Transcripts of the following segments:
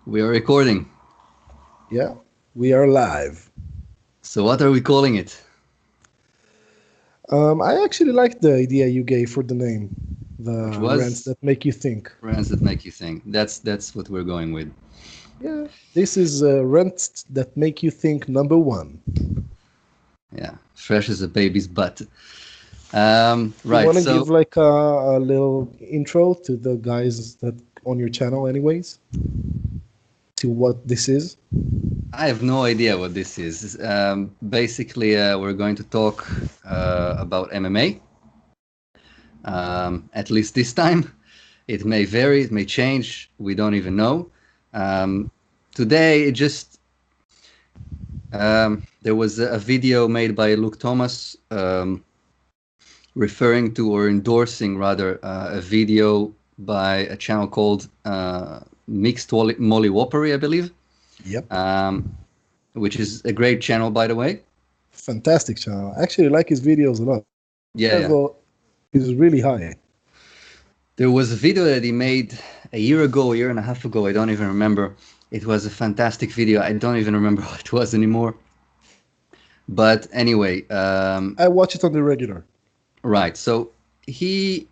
We are recording. Yeah, we are live. So what are we calling it? I actually like the idea you gave for the name, Which the rants was that make you think. Rants that make you think. That's what we're going with. Yeah, this is rants that make you think number one. Yeah, fresh as a baby's butt. You Right. want to So give like a little intro to the guys that on your channel, anyways, to what this is? I have no idea what this is. Basically, we're going to talk about MMA. At least this time, it may vary, it may change. We don't even know. Um, Today, there was a video made by Luke Thomas. Referring to or endorsing rather a video by a channel called Mixed Molly Whoppery, I believe, Yep, um, which is a great channel, by the way. fantastic channel. I actually like his videos a lot. Yeah, yeah. Level is really high. There was a video that he made a year ago, a year and a half ago. I don't even remember. It was a fantastic video. I don't even remember what it was anymore. But anyway, I watch it on the regular. right. So he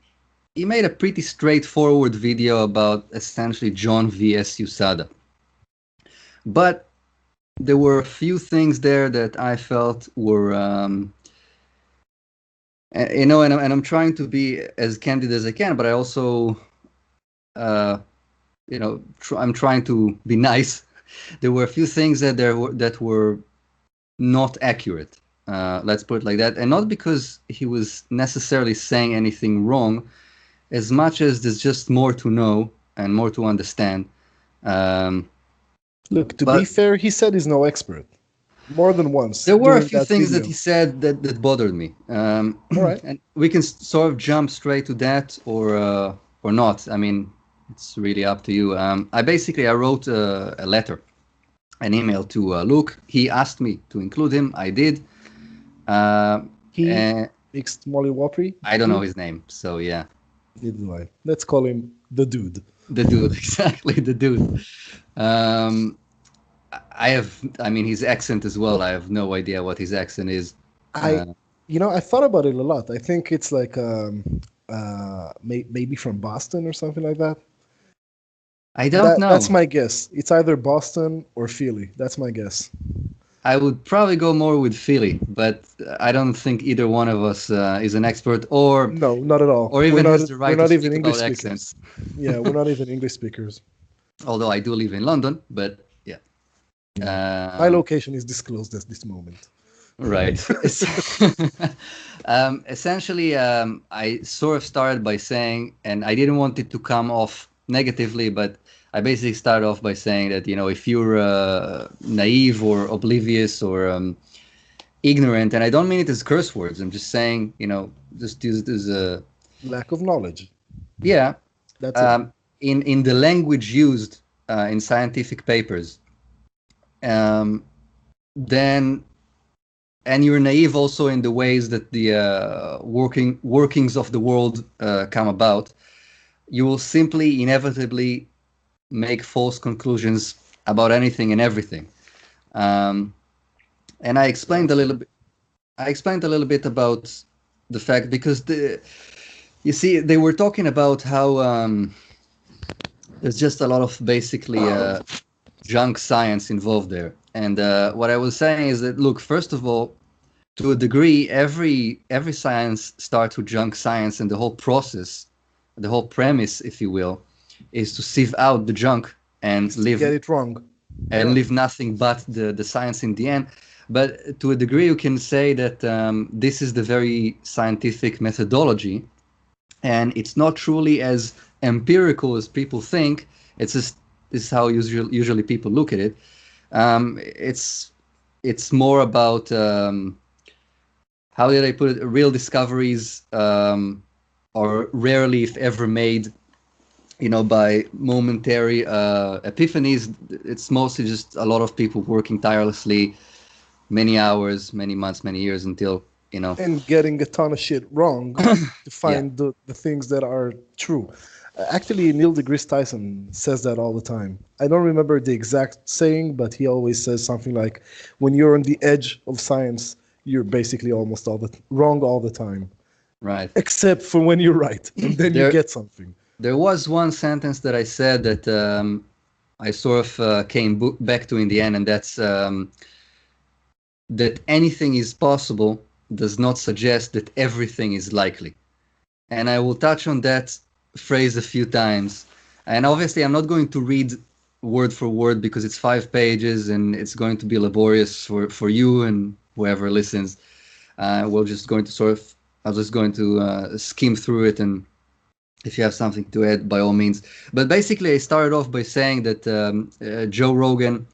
he made a pretty straightforward video about essentially John vs. USADA. But there were a few things there that I felt were, and I'm trying to be as candid as I can, but I also, uh, I'm trying to be nice. There were a few things that were not accurate. Let's put it like that, and not because he was necessarily saying anything wrong, as much as there's just more to know and more to understand. Um, Look, to be but fair, he said he's no expert more than once there were a during few that things that video. he said that bothered me, All right. and we can sort of jump straight to that or not. I mean, it's really up to you. I wrote a letter, an email to Luke. He asked me to include him. I did. Uh, He and mixed Molly Whoppery I don't know dude. his name, so yeah, Neither do I. Let's call him the dude. the dude, exactly the dude. Um, I mean, his accent as well. I have no idea what his accent is. I, Uh, I thought about it a lot. I think it's like maybe from Boston or something like that. I don't That's know. my guess. It's either Boston or Philly. That's my guess. I would probably go more with Philly, but I don't think either one of us is an expert No, not at all. or even has the We're right to not even speak English about accents. speakers. Yeah, we're not even English speakers. Although I do live in London, but yeah. Yeah. My Um, location is disclosed at this moment. right. Essentially, I sort of started by saying, and I didn't want it to come off negatively, but I basically started off by saying that, if you're naive or oblivious or ignorant, and I don't mean it as curse words. I'm just saying, just use it as a Lack of knowledge. yeah. That's it. In the language used in scientific papers, um, then and you're naive also in the ways that the workings of the world come about. You will simply inevitably make false conclusions about anything and everything. Um, and That's true. I explained a little bit about the fact because you see, they were talking about how there's just a lot of basically junk science involved there. And what I was saying is that, look, first of all, to a degree, every science starts with junk science, and the whole process, the whole premise, if you will, is to sieve out the junk and Is to get it wrong. Yeah. leave nothing but the science in the end. But to a degree, you can say that this is the very scientific methodology, and it's not truly as empirical as people think. It's just this is how usually people look at it. It's more about how did I put it? Real discoveries are rarely, if ever, made, by momentary epiphanies. It's mostly just a lot of people working tirelessly, many hours, many months, many years until, And getting a ton of shit wrong to yeah, find the things that are true. Actually, Neil deGrasse Tyson says that all the time. I don't remember the exact saying, but he always says something like, "When you're on the edge of science, you're basically almost all the wrong all the time, Right. except for when you're right, and then you There, get something." there was one sentence that I said that I sort of came back to in the end, and that's that anything is possible does not suggest that everything is likely. And I will touch on that phrase a few times. And obviously, I'm not going to read word for word because it's 5 pages and it's going to be laborious for you and whoever listens. We're just going to I'm just going to skim through it, and if you have something to add, by all means. But basically, I started off by saying that Joe Rogan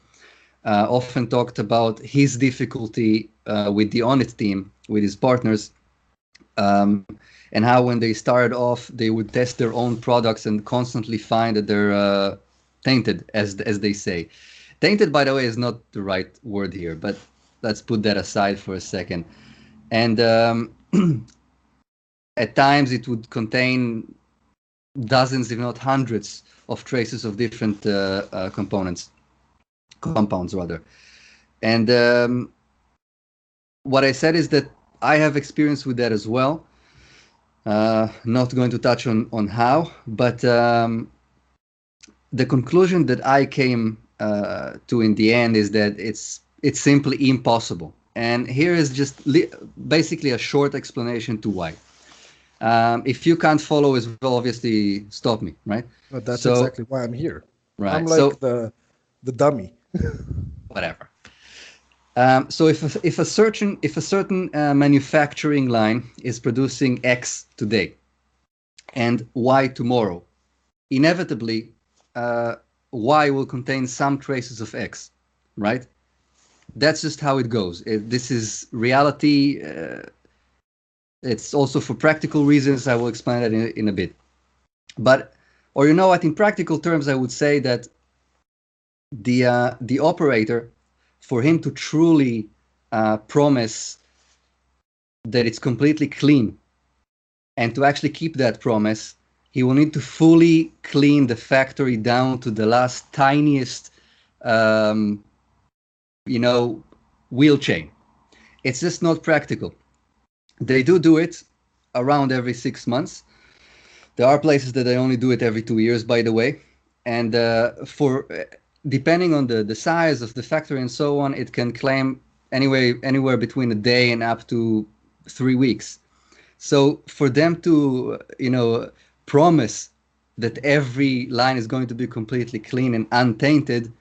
often talked about his difficulty with the On It team, with his partners, um, and how when they started off, they would test their own products and constantly find that they're tainted, as they say. Tainted, by the way, is not the right word here, but let's put that aside for a second. And at times, it would contain dozens, if not hundreds, of traces of different compounds rather. And what I said is that I have experience with that as well. Not going to touch on how, but the conclusion that I came to in the end is that it's simply impossible. And here is just basically a short explanation to why. If you can't follow as well, obviously stop me, right? But that's So, exactly why I'm here. I'm right. like So, the dummy. whatever. So if a certain manufacturing line is producing X today and Y tomorrow, inevitably Y will contain some traces of X, right? That's just how it goes. This is reality. It's also for practical reasons. I will explain that in a bit. But, or you know what? In practical terms, I would say that the operator, for him to truly promise that it's completely clean and to actually keep that promise, he will need to fully clean the factory down to the last tiniest, um, you know, wheel chain. It's just not practical. They do it around every 6 months. There are places that they only do it every 2 years, by the way. And for depending on the size of the factory and so on, it can claim anywhere between a day and up to 3 weeks. So for them to, promise that every line is going to be completely clean and untainted,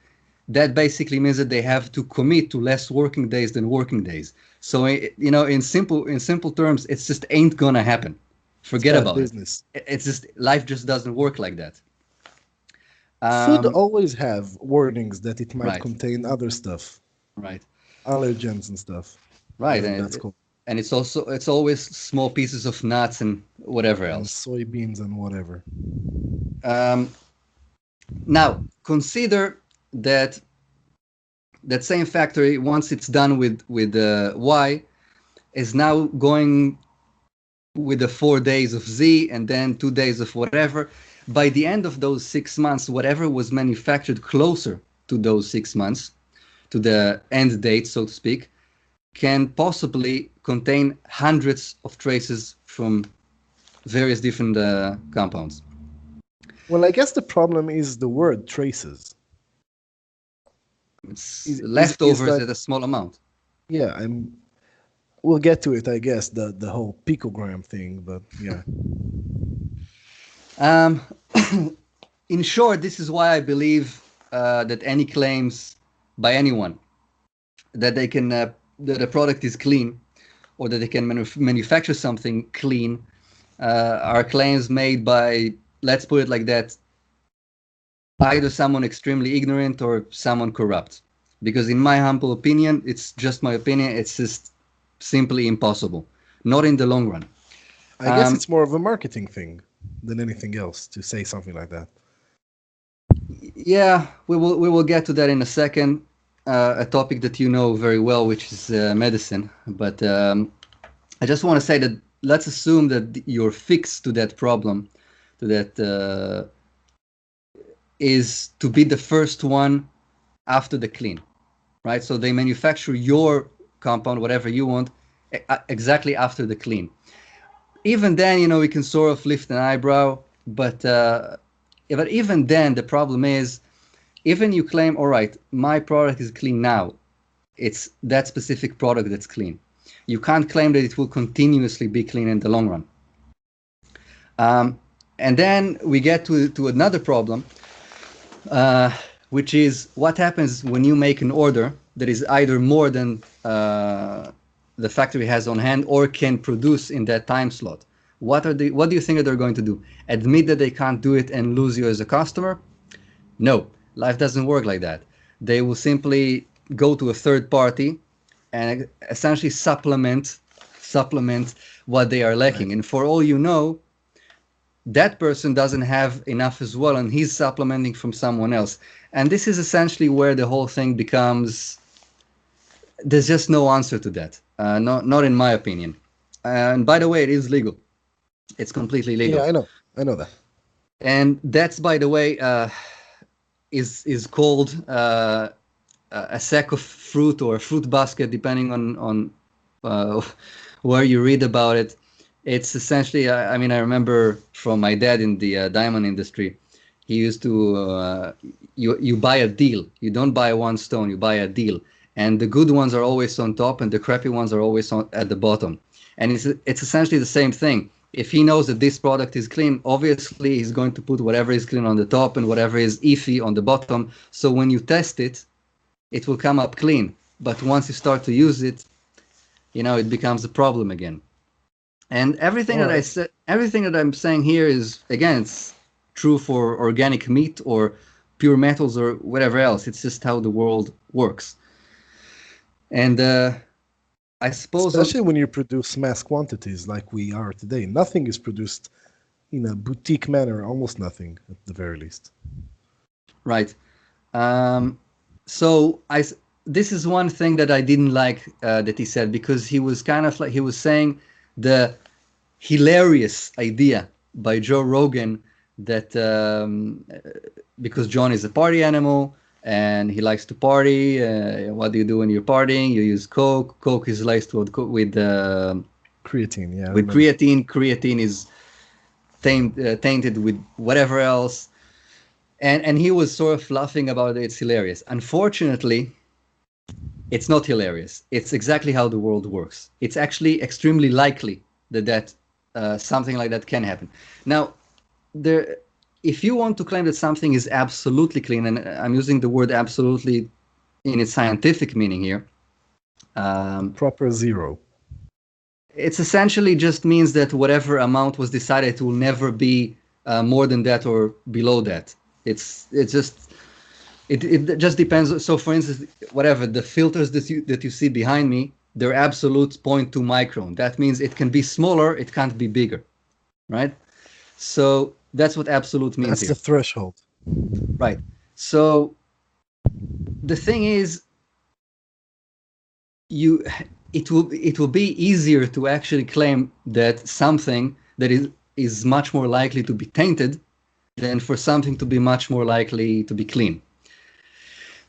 that basically means that they have to commit to less working days than working days. So, in simple terms, it's just ain't gonna happen. It's Forget bad about it. business. It's just life just doesn't work like that. Food Um, always have warnings that it might right, contain other stuff, right, allergens and stuff. right, And and that's cool. it's always small pieces of nuts and whatever And else. soybeans and whatever. Um, Now consider that same factory, once it's done with Y, is now going with the 4 days of Z and then 2 days of whatever. By the end of those 6 months, whatever was manufactured closer to those 6 months, to the end date, so to speak, can possibly contain hundreds of traces from various different compounds. Well, I guess the problem is the word traces. It's Is leftovers that, at a small amount. yeah, we'll get to it, I guess, the whole picogram thing, but yeah. Um, in short, this is why I believe that any claims by anyone that they can that a product is clean or that they can manufacture something clean are claims made by, let's put it like that, either someone extremely ignorant or someone corrupt. Because in my humble opinion, it's just my opinion, it's just simply impossible. Not in the long run. I guess Um, it's more of a marketing thing than anything else to say something like that. yeah, we will get to that in a second. A topic that you know very well, which is medicine. But I just want to say that let's assume that your fix to that problem, is to be the first one after the clean, right? So they manufacture your compound, whatever you want, exactly after the clean. Even then, we can sort of lift an eyebrow, but even then, the problem is, even you claim, all right, my product is clean now, it's that specific product that's clean. You can't claim that it will continuously be clean in the long run. And then we get to another problem, which is what happens when you make an order that is either more than the factory has on hand or can produce in that time slot. What do you think that they're going to do? Admit that they can't do it and lose you as a customer? No, life doesn't work like that. They will simply go to a third party and essentially supplement what they are lacking. Right. And for all you know, that person doesn't have enough as well, and he's supplementing from someone else. And this is essentially where the whole thing becomes, there's just no answer to that. Not in my opinion. And by the way, it is legal. It's completely legal. Yeah, I know that. And that's, by the way, is called a sack of fruit or a fruit basket, depending on where you read about it. It's essentially, I mean, I remember from my dad in the diamond industry, he used to, you buy a deal. You don't buy one stone, you buy a deal. And the good ones are always on top and the crappy ones are always at the bottom. And it's essentially the same thing. If he knows that this product is clean, obviously he's going to put whatever is clean on the top and whatever is iffy on the bottom. So when you test it, it will come up clean. But once you start to use it, it becomes a problem again. And everything that I said, everything that I'm saying here is, again, it's true for organic meat or pure metals or whatever else. It's just how the world works. And I suppose, especially when you produce mass quantities like we are today, nothing is produced in a boutique manner. Almost nothing, at the very least. Right. So this is one thing that I didn't like that he said, because he was kind of like, he was saying the hilarious idea by Joe Rogan that because John is a party animal and he likes to party, what do you do when you're partying? You use Coke. Coke is laced with creatine. Yeah, with creatine. Creatine is tainted with whatever else. And he was sort of laughing about it. It's hilarious. Unfortunately, it's not hilarious. It's exactly how the world works. It's actually extremely likely that something like that can happen. Now, if you want to claim that something is absolutely clean, and I'm using the word absolutely in its scientific meaning here. Proper zero. It essentially just means that whatever amount was decided will never be more than that or below that. It just depends. So, for instance, whatever the filters that you see behind me, they're absolute 0.2 micron. That means it can be smaller, it can't be bigger, right? So that's what absolute means. That's the threshold, right? So the thing is, it will be easier to actually claim that something that is much more likely to be tainted than for something to be much more likely to be clean.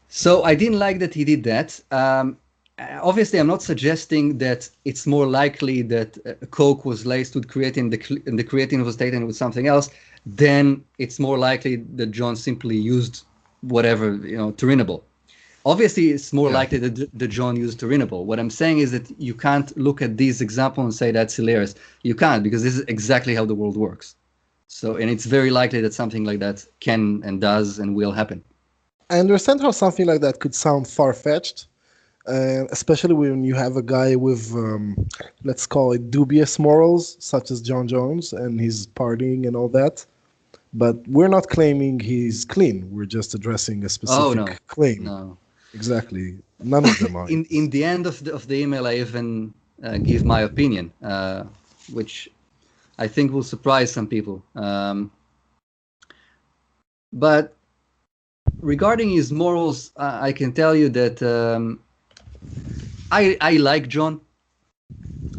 So I didn't like that he did that. Obviously, I'm not suggesting that it's more likely that Coke was laced with creatine and the creatine was tainted with something else. Then it's more likely that John simply used whatever, turinable. Obviously, it's more likely that John used turinable. What I'm saying is that you can't look at these examples and say that's hilarious. You can't, because this is exactly how the world works. So, and it's very likely that something like that can and does and will happen. I understand how something like that could sound far-fetched, especially when you have a guy with, let's call it dubious morals, such as John Jones, and he's partying and all that. But we're not claiming he's clean. We're just addressing a specific claim. No. Exactly. None of them are. In the end of the email, I even give my opinion, which I think will surprise some people. But regarding his morals, I can tell you that I like John.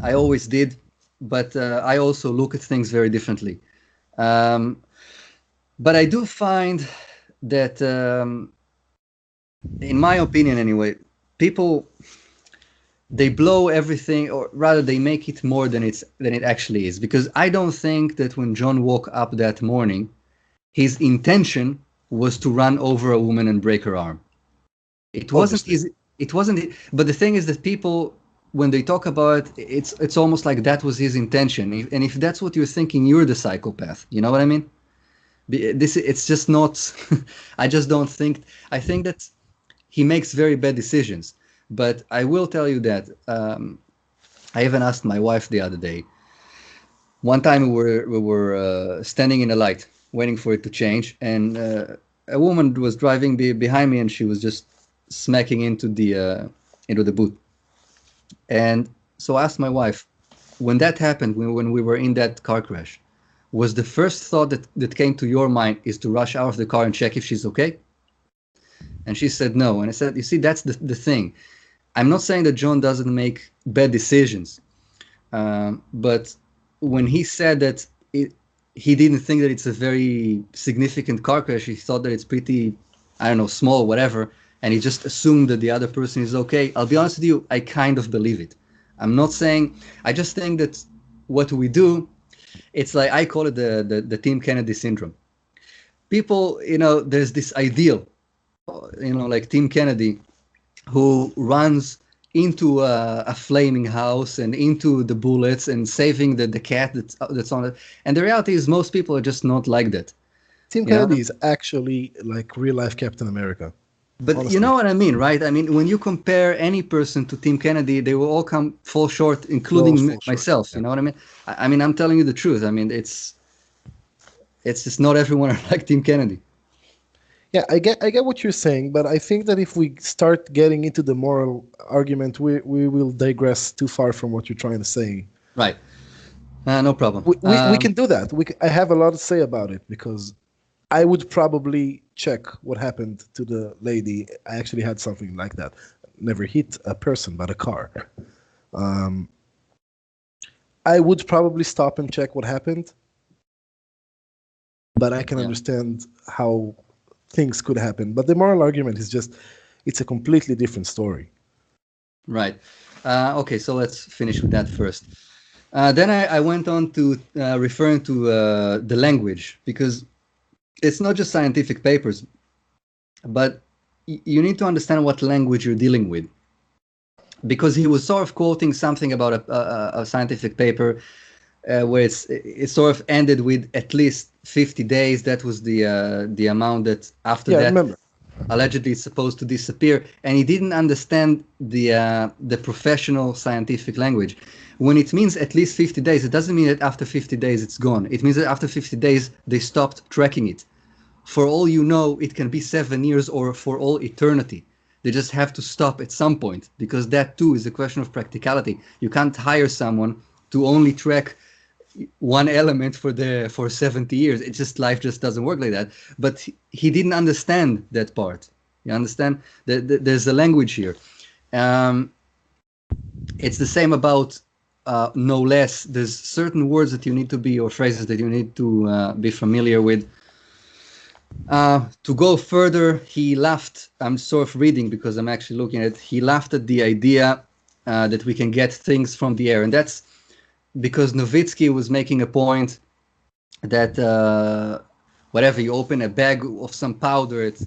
I always did, but I also look at things very differently. Um, but I do find that, in my opinion anyway, people, they blow everything, or rather they make it more than it actually is, because I don't think that when John woke up that morning his intention was to run over a woman and break her arm. It wasn't Obviously. easy. It wasn't. But the thing is that people, when they talk about it, it's almost like that was his intention. And if that's what you're thinking, you're the psychopath. You know what I mean? This, it's just not. I just don't think. I think that he makes very bad decisions. But I will tell you that, I even asked my wife the other day. One time we were standing in a light, waiting for it to change, and a woman was driving behind me, and she was just smacking into the boot. And so I asked my wife, when that happened, when we were in that car crash, was the first thought that came to your mind is to rush out of the car and check if she's okay? And she said no. And I said, you see, that's the thing. I'm not saying that John doesn't make bad decisions, but when he said that he didn't think that it's a very significant car crash, he thought that it's pretty, I don't know, small, whatever, and he just assumed that the other person is okay. I'll be honest with you, I kind of believe it. I'm not saying, I just think that what we do, it's like, I call it the Team Kennedy syndrome. People, there's this ideal, like Team Kennedy, who runs into a flaming house and into the bullets and saving the cat that's on it. And the reality is most people are just not like that. Tim You know? Kennedy is actually like real life Captain America. But you Honestly. know what I mean, right? I mean, when you compare any person to Tim Kennedy, they will all fall short, including Fall short. myself. Yeah. You know what I mean? I mean, I'm telling you the truth. I mean, it's just not everyone are like Tim Kennedy. Yeah, I get what you're saying, but I think that if we start getting into the moral argument, we will digress too far from what you're trying to say. Right. No problem. We can do that. I have a lot to say about it because I would probably check what happened to the lady. I actually had something like that. Never hit a person, but a car. Um, I would probably stop and check what happened, but I can Yeah. understand how things could happen. But the moral argument is just, it's a completely different story. Right. Okay, so let's finish with that first. Then I went on to referring to the language, because it's not just scientific papers, but you need to understand what language you're dealing with. Because he was sort of quoting something about a scientific paper where it sort of ended with at least 50 days. That was the amount that after Yeah, I that remember. allegedly it's supposed to disappear, and he didn't understand the professional scientific language. When it means at least 50 days, it doesn't mean that after 50 days it's gone. It means that after 50 days they stopped tracking it. For all you know, it can be 7 years or for all eternity. They just have to stop at some point, because that too is a question of practicality. You can't hire someone to only track one element for 70 years. It just, life just doesn't work like that. But he didn't understand that part. You understand? There's a language here. Um, it's the same about no less. There's certain words that you need to be, or phrases that you need to be familiar with. To go further, he laughed. I'm sort of reading because I'm actually looking at it. He laughed at the idea that we can get things from the air. And that's because Nowitzki was making a point that whatever, you open a bag of some powder, it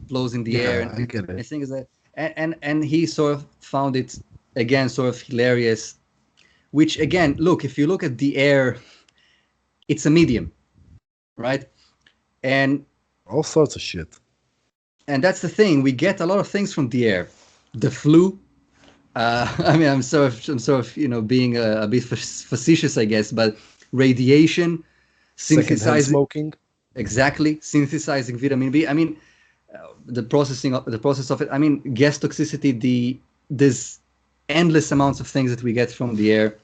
blows in the air, Yeah, I get and it. things like that. And he sort of found it, again, sort of hilarious. Which, again, look, if you look at the air, it's a medium, right? And All sorts of shit. that's the thing. We get a lot of things from the air. The flu. I mean, I'm sort of, being a bit facetious, I guess, but radiation, Secondhand synthesizing, smoking. exactly, synthesizing vitamin B. I mean, the process of it. I mean, gas toxicity. There's endless amounts of things that we get from the air,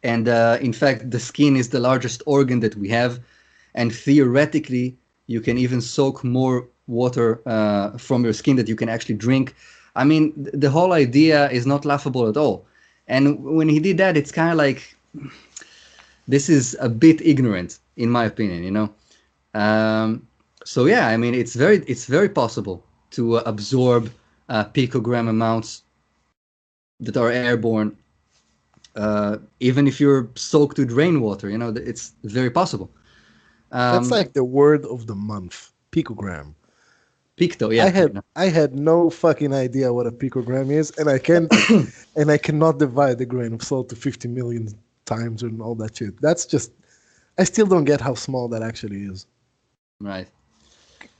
and in fact, the skin is the largest organ that we have, and theoretically, you can even soak more water from your skin that you can actually drink. I mean, the whole idea is not laughable at all. And when he did that, it's kind of like, this is a bit ignorant, in my opinion. So yeah, I mean, it's very possible to absorb picogram amounts that are airborne, even if you're soaked with rainwater. It's very possible. That's Um, like the word of the month, picogram. Picto, I yeah. had I had no fucking idea what a picogram is, and I cannot divide a grain of salt to 50 million times and all that shit. That's just I still don't get how small that actually is. Right.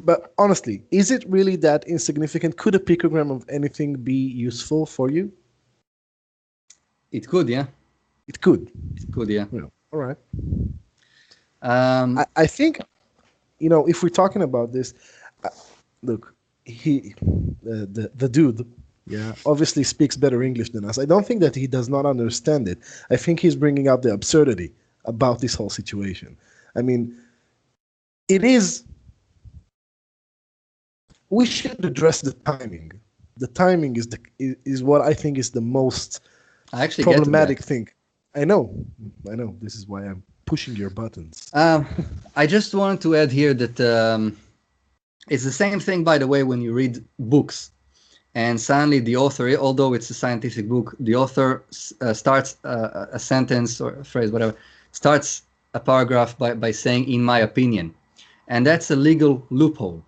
But honestly, is it really that insignificant? Could a picogram of anything be useful for you? It could, yeah. It could. It could, yeah. Yeah. All right. Um, I think if we're talking about this, uh, look, he, the dude, yeah, obviously speaks better English than us. I don't think that he does not understand it. I think he's bringing up the absurdity about this whole situation. I mean, it is. We should address the timing. The timing is what I think is the most I actually get to problematic that. thing. I know, I know. This is why I'm pushing your buttons. Um, I just wanted to add here that it's the same thing, by the way, when you read books. And suddenly the author, although it's a scientific book, the author starts a sentence or a phrase, whatever, starts a paragraph by saying, in my opinion. And that's a legal loophole.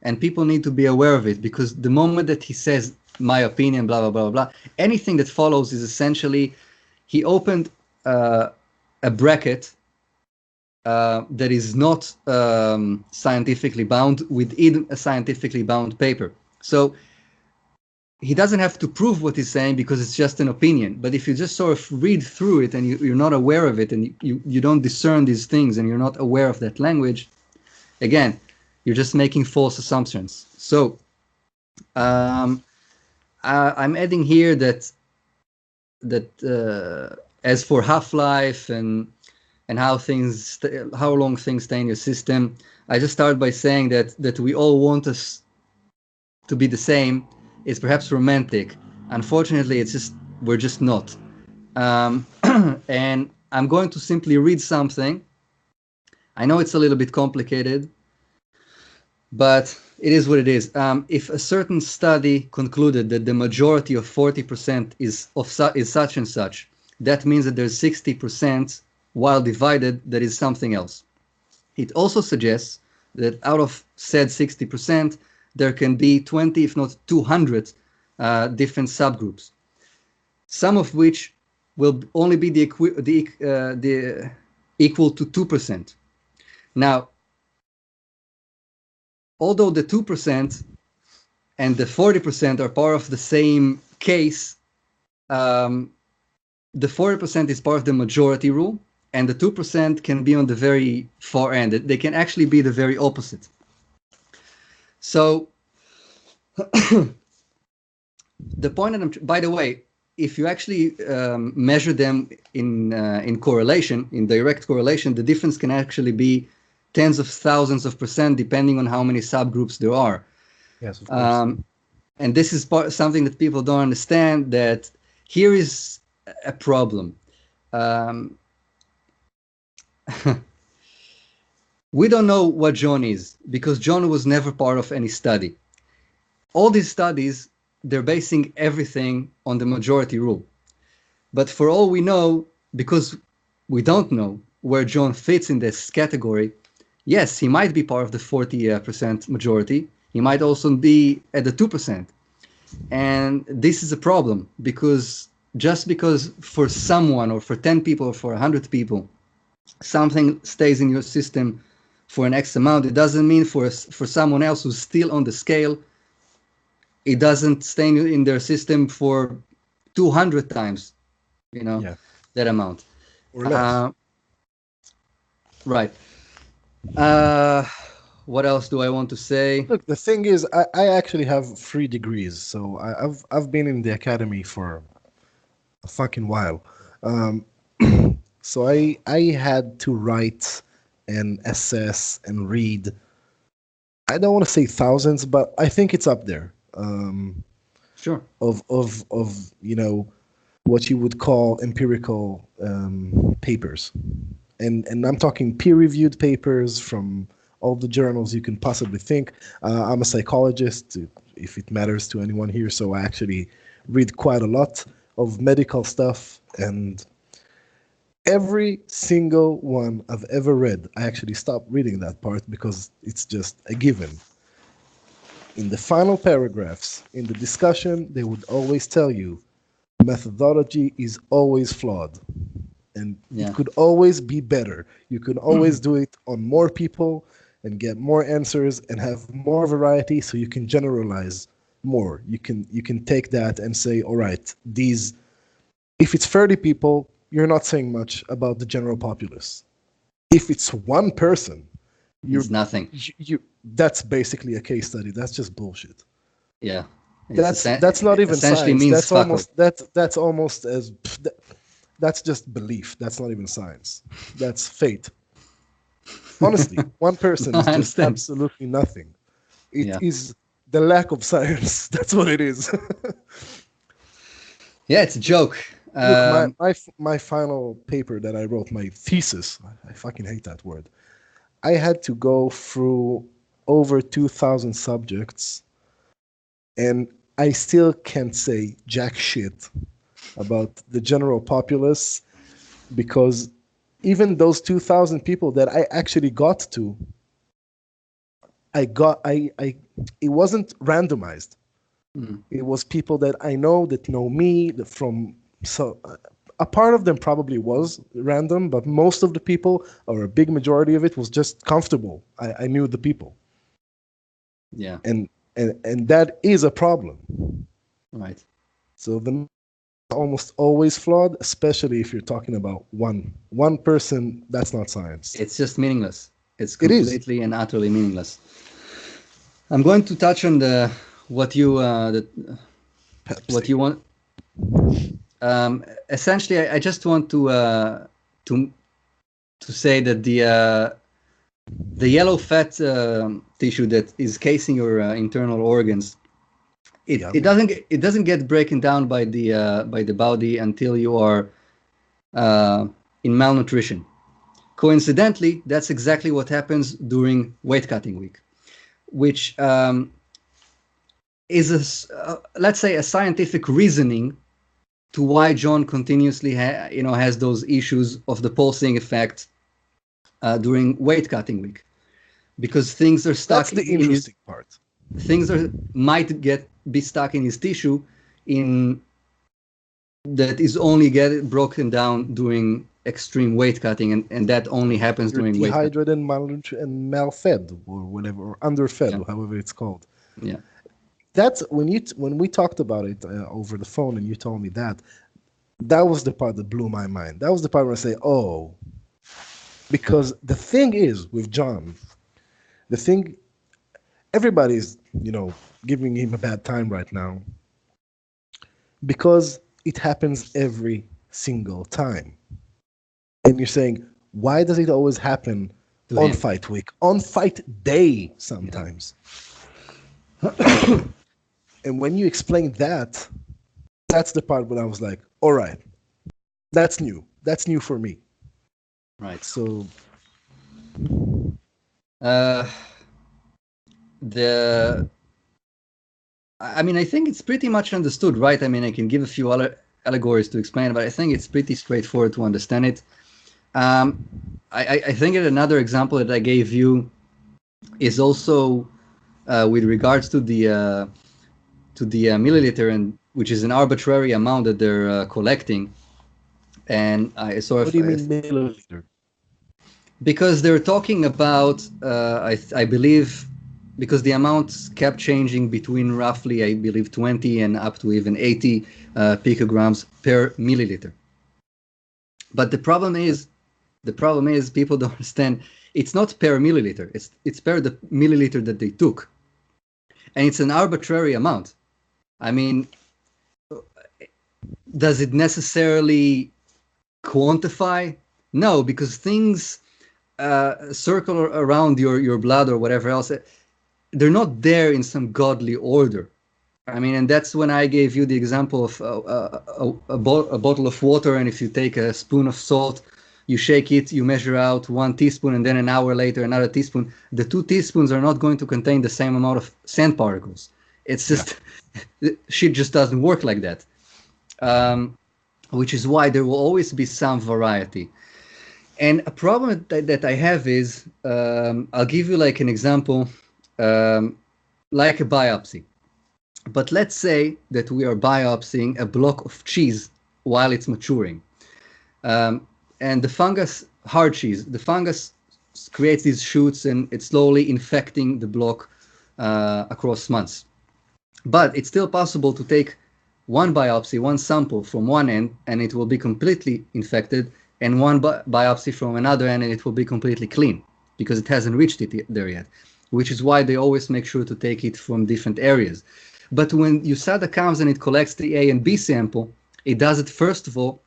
And people need to be aware of it, because the moment that he says, my opinion, blah, blah, blah, blah, anything that follows is essentially, he opened a bracket that is not scientifically bound within a scientifically bound paper. So he doesn't have to prove what he's saying, because it's just an opinion. But if you just sort of read through it and you're not aware of it, and you don't discern these things, and you're not aware of that language, again, you're just making false assumptions. So um, I'm adding here that as for half-life and how long things stay in your system, I just start by saying that we all want us to be the same. Is perhaps romantic. Unfortunately, we're just not. Um, and I'm going to simply read something. I know it's a little bit complicated, but it is what it is. If a certain study concluded that the majority of 40% is such and such, that means that there's 60%, while divided, that is something else. It also suggests that out of said 60%, there can be 20, if not 200, different subgroups, some of which will only be the equal to 2%. Now, although the 2% and the 40% are part of the same case, um, the 40% is part of the majority rule, and the 2% can be on the very far end. They can actually be the very opposite. So the point that by the way, if you actually measure them in correlation, in direct correlation, the difference can actually be tens of thousands of percent, depending on how many subgroups there are. Yes, of course. Um, and this is something that people don't understand, that here is a problem. Um, we don't know what John is, because John was never part of any study. All these studies, they're basing everything on the majority rule. But for all we know, because we don't know where John fits in this category, yes, he might be part of the 40% majority. He might also be at the 2%. And this is a problem, because just because for someone, or for 10 people, or for 100 people, something stays in your system for an X amount, it doesn't mean for someone else who's still on the scale, it doesn't stay in their system for 200 times, you know, Yeah, that amount. or less. Uh, right. Uh, what else do I want to say? Look, the thing is, I actually have 3 degrees, so I've been in the academy for a fucking while. Um, so I had to write and assess and read. I don't want to say thousands, but I think it's up there. Sure. Of what you would call empirical papers. And I'm talking peer-reviewed papers from all the journals you can possibly think. I'm a psychologist, if it matters to anyone here, so I actually read quite a lot of medical stuff, and every single one I've ever read, I actually stopped reading that part because it's just a given. In the final paragraphs, in the discussion, they would always tell you methodology is always flawed and it Yeah. could always be better. You could always do it on more people and get more answers and have more variety so you can generalize more. You can take that and say, all right, these if it's 30 people, you're not saying much about the general populace. If it's one person, you're It's nothing. you that's basically a case study. That's just bullshit. Yeah. It's That's not even essentially science. means fuck all. That's almost as that's just belief. That's not even science. That's fate. Honestly, one person is I just understand. absolutely nothing. It Yeah. is the lack of science. That's what it is. Yeah, it's a joke. Look, my final paper that I wrote, my thesis, I fucking hate that word. I had to go through over 2,000 subjects, and I still can't say jack shit about the general populace because even those 2,000 people that I actually got to, it wasn't randomized. Mm. It was people that I know that know me that from so a part of them probably was random, but most of the people or a big majority of it was just comfortable. I knew the people, Yeah. and and that is a problem. Right. So the almost always flawed, especially if you're talking about one person. That's not science. It's just meaningless. It's It is. completely and utterly meaningless. I'm going to touch on the what you what Pepsi. you want. Essentially, I just want to to say that the yellow fat tissue that is casing your internal organs, Yeah. it doesn't get broken down by the body until you are uh, in malnutrition. Coincidentally, that's exactly what happens during weight cutting week, which is let's say a scientific reasoning to why John continuously has those issues of the pulsing effect during weight cutting week, because things are That's stuck the in his interesting part. things are might get be stuck in his tissue in that is only get broken down during extreme weight cutting, and that only happens You're during weight cutting. dehydrated and and malfed or whatever, or underfed, Yeah, or however it's called. yeah, That's when we talked about it over the phone, and you told me that. That was the part that blew my mind. That was the part where I say, "Oh," because the thing is with John, the thing everybody's giving him a bad time right now because it happens every single time, and you're saying, "Why does it always happen to on him. fight week, on fight day Yeah, sometimes?" And when you explain that, that's the part where I was like, "All right, that's new. That's new for me." right. So Uh, the I mean, I think it's pretty much understood, right? I mean, I can give a few other allegories to explain, but I think it's pretty straightforward to understand it. Um, I think that another example that I gave you is also with regards to the milliliter, and which is an arbitrary amount that they're collecting, and I sort what do you of mean milliliter? because they're talking about I believe because the amounts kept changing between roughly I believe 20 and up to even 80 picograms per milliliter. But the problem is people don't understand. It's not per milliliter. It's per the milliliter that they took, and it's an arbitrary amount. I mean, does it necessarily quantify? No, because things circle around your blood or whatever else. They're not there in some godly order. I mean, and that's when I gave you the example of a bottle of water, and if you take a spoon of salt, you shake it, you measure out 1 teaspoon, and then an hour later another teaspoon. The 2 teaspoons are not going to contain the same amount of sand particles. It's Yeah. just shit just doesn't work like that. Um, which is why there will always be some variety. And a problem that I have is, I'll give you like an example, um, like a biopsy. But let's say that we are biopsying a block of cheese while it's maturing. And the fungus, hard cheese, the fungus creates these shoots and it's slowly infecting the block across months. But it's still possible to take one biopsy, one sample from one end, and it will be completely infected, and one biopsy from another end, and it will be completely clean because it hasn't reached it there yet, which is why they always make sure to take it from different areas. But when USADA comes and it collects the A and B sample, it does it first of all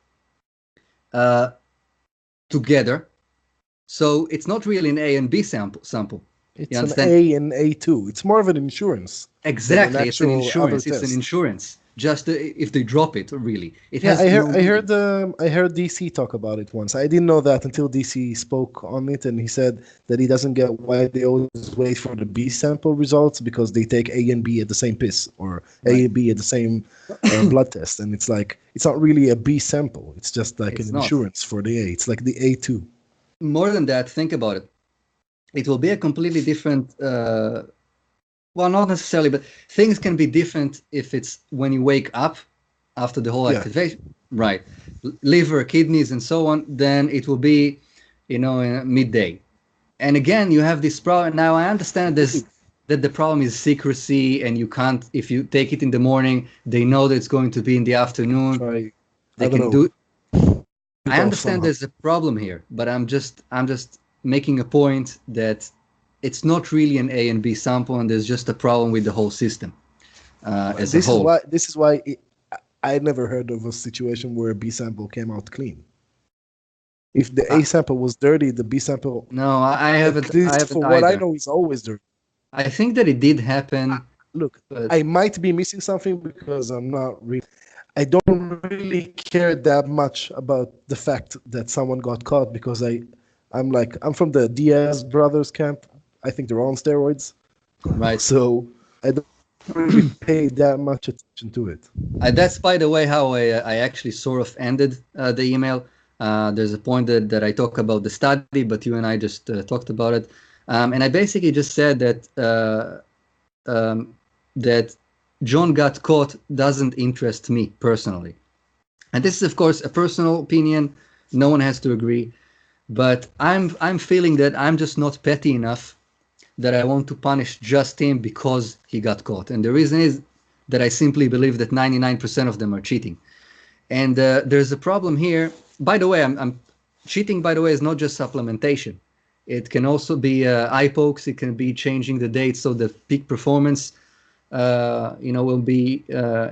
uh, together. So it's not really an A and B sample. You It's an understand? A and A2. It's more of an insurance than an Exactly. It's an actual other insurance. It's an test. insurance. Just if they drop it, really, it Yeah, has no meaning. I heard DC talk about it once. I didn't know that until DC spoke on it, and he said that he doesn't get why they always wait for the B sample results because they take A and B at the same piss or A Right. and B at the same blood test, and it's like it's not really a B sample. It's just like an It's not. insurance for the A. It's like the A2. More than that, think about it. It will be a completely different. Well, not necessarily, but things can be different if it's when you wake up after the whole Yeah, activation, right? Liver, kidneys, and so on. Then it will be, midday. And again, you have this problem. Now I understand this that the problem is secrecy, and you can't. If you take it in the morning, they know that it's going to be in the afternoon. try. They I don't can know. do. It I off understand somehow. there's a problem here, but I'm just making a point that it's not really an A and B sample, and there's just a problem with the whole system But as a whole. this is why I never heard of a situation where a B sample came out clean. If the Uh, A sample was dirty, the B sample, no, I at haven't. I least haven't for what I either. know, is always dirty. I think that it did happen, Look, but I might be missing something because I'm not really. I don't really care that much about the fact that someone got caught because I'm from the Diaz brothers camp. I think they're on steroids, right. so I don't really pay that much attention to it. That's, by the way, how I actually sort of ended the email. There's a point that I talk about the study, but you and I just talked about it. And I basically just said that John got caught doesn't interest me personally. And this is, of course, a personal opinion. No one has to agree. But I'm feeling that I'm just not petty enough that I want to punish just him because he got caught. And the reason is that I simply believe that 99% of them are cheating. And there's a problem here. By the way, I'm cheating. By the way, is not just supplementation. It can also be eye pokes. It can be changing the date so the peak performance, will be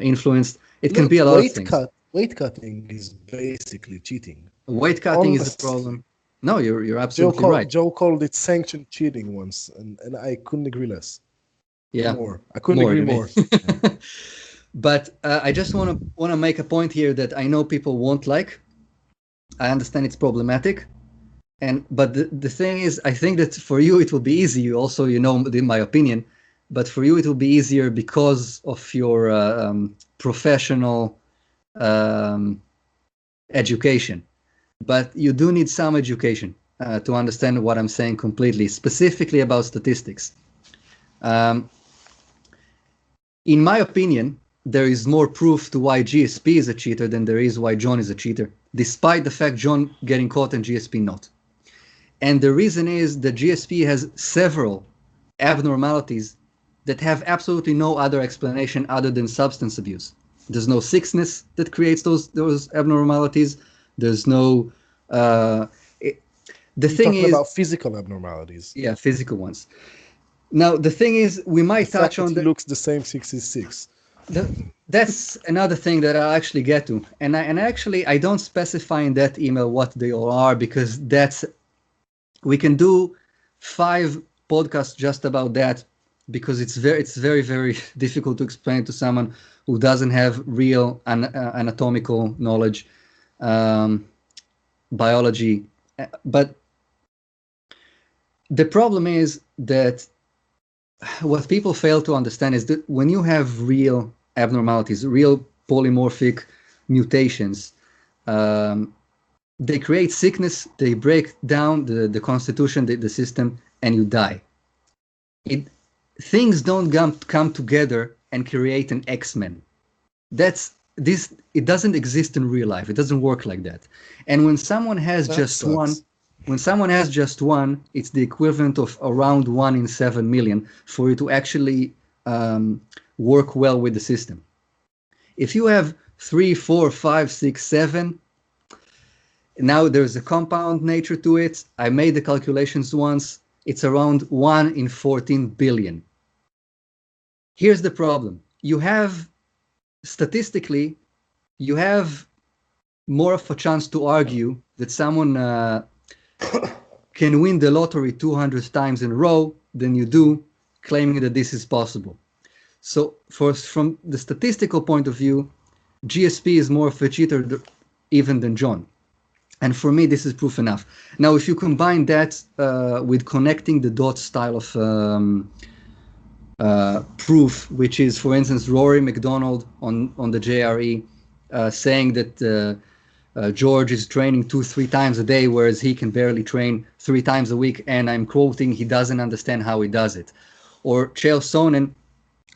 influenced. It can be Look, a lot of things. weight cutting is basically cheating. Weight cutting is a Honestly, problem. No, you're absolutely right. Joe called it sanctioned cheating once, and I couldn't agree less. Yeah, More, I couldn't more agree you mean. more. Yeah. But I just want to make a point here that I know people won't like. I understand it's problematic, and but the thing is, I think that for you it will be easy. You also, my opinion, but for you it will be easier because of your professional um, education. But you do need some education to understand what I'm saying completely, specifically about statistics. Um, in my opinion, there is more proof to why GSP is a cheater than there is why John is a cheater, despite the fact John getting caught and GSP not. And the reason is that GSP has several abnormalities that have absolutely no other explanation other than substance abuse. There's no sickness that creates those abnormalities. There's no it, the You're thing talking is, about physical abnormalities. yeah, physical ones. Now the thing is, we The might fact touch that on he looks the same 66. the that's another thing that I'll actually get to, and actually I don't specify in that email what they all are because that's we can do 5 podcasts just about that, because it's very very difficult to explain to someone who doesn't have real anatomical knowledge, um, biology. But the problem is that what people fail to understand is that when you have real abnormalities, real polymorphic mutations, um, they create sickness, they break down the constitution, the system, and you die. It, things don't come together and create an X-Men. That's this. It doesn't exist in real life. It doesn't work like that. And when someone has That just one, sucks. when someone has just one, it's the equivalent of around 1 in 7 million for it to actually work well with the system. If you have three, four, five, six, seven, now there's a compound nature to it. I made the calculations once. It's around 1 in 14 billion. Here's the problem. You have, statistically, you have more of a chance to argue that someone can win the lottery 200 times in a row than you do claiming that this is possible. So from the statistical point of view, GSP is more of a cheater even than John. And for me, this is proof enough. Now, if you combine that with connecting the dots style of proof, which is, for instance, Rory McDonald on the JRE saying that George is training 2-3 times a day, whereas he can barely train 3 times a week, and I'm quoting, he doesn't understand how he does it. Or Chael Sonnen,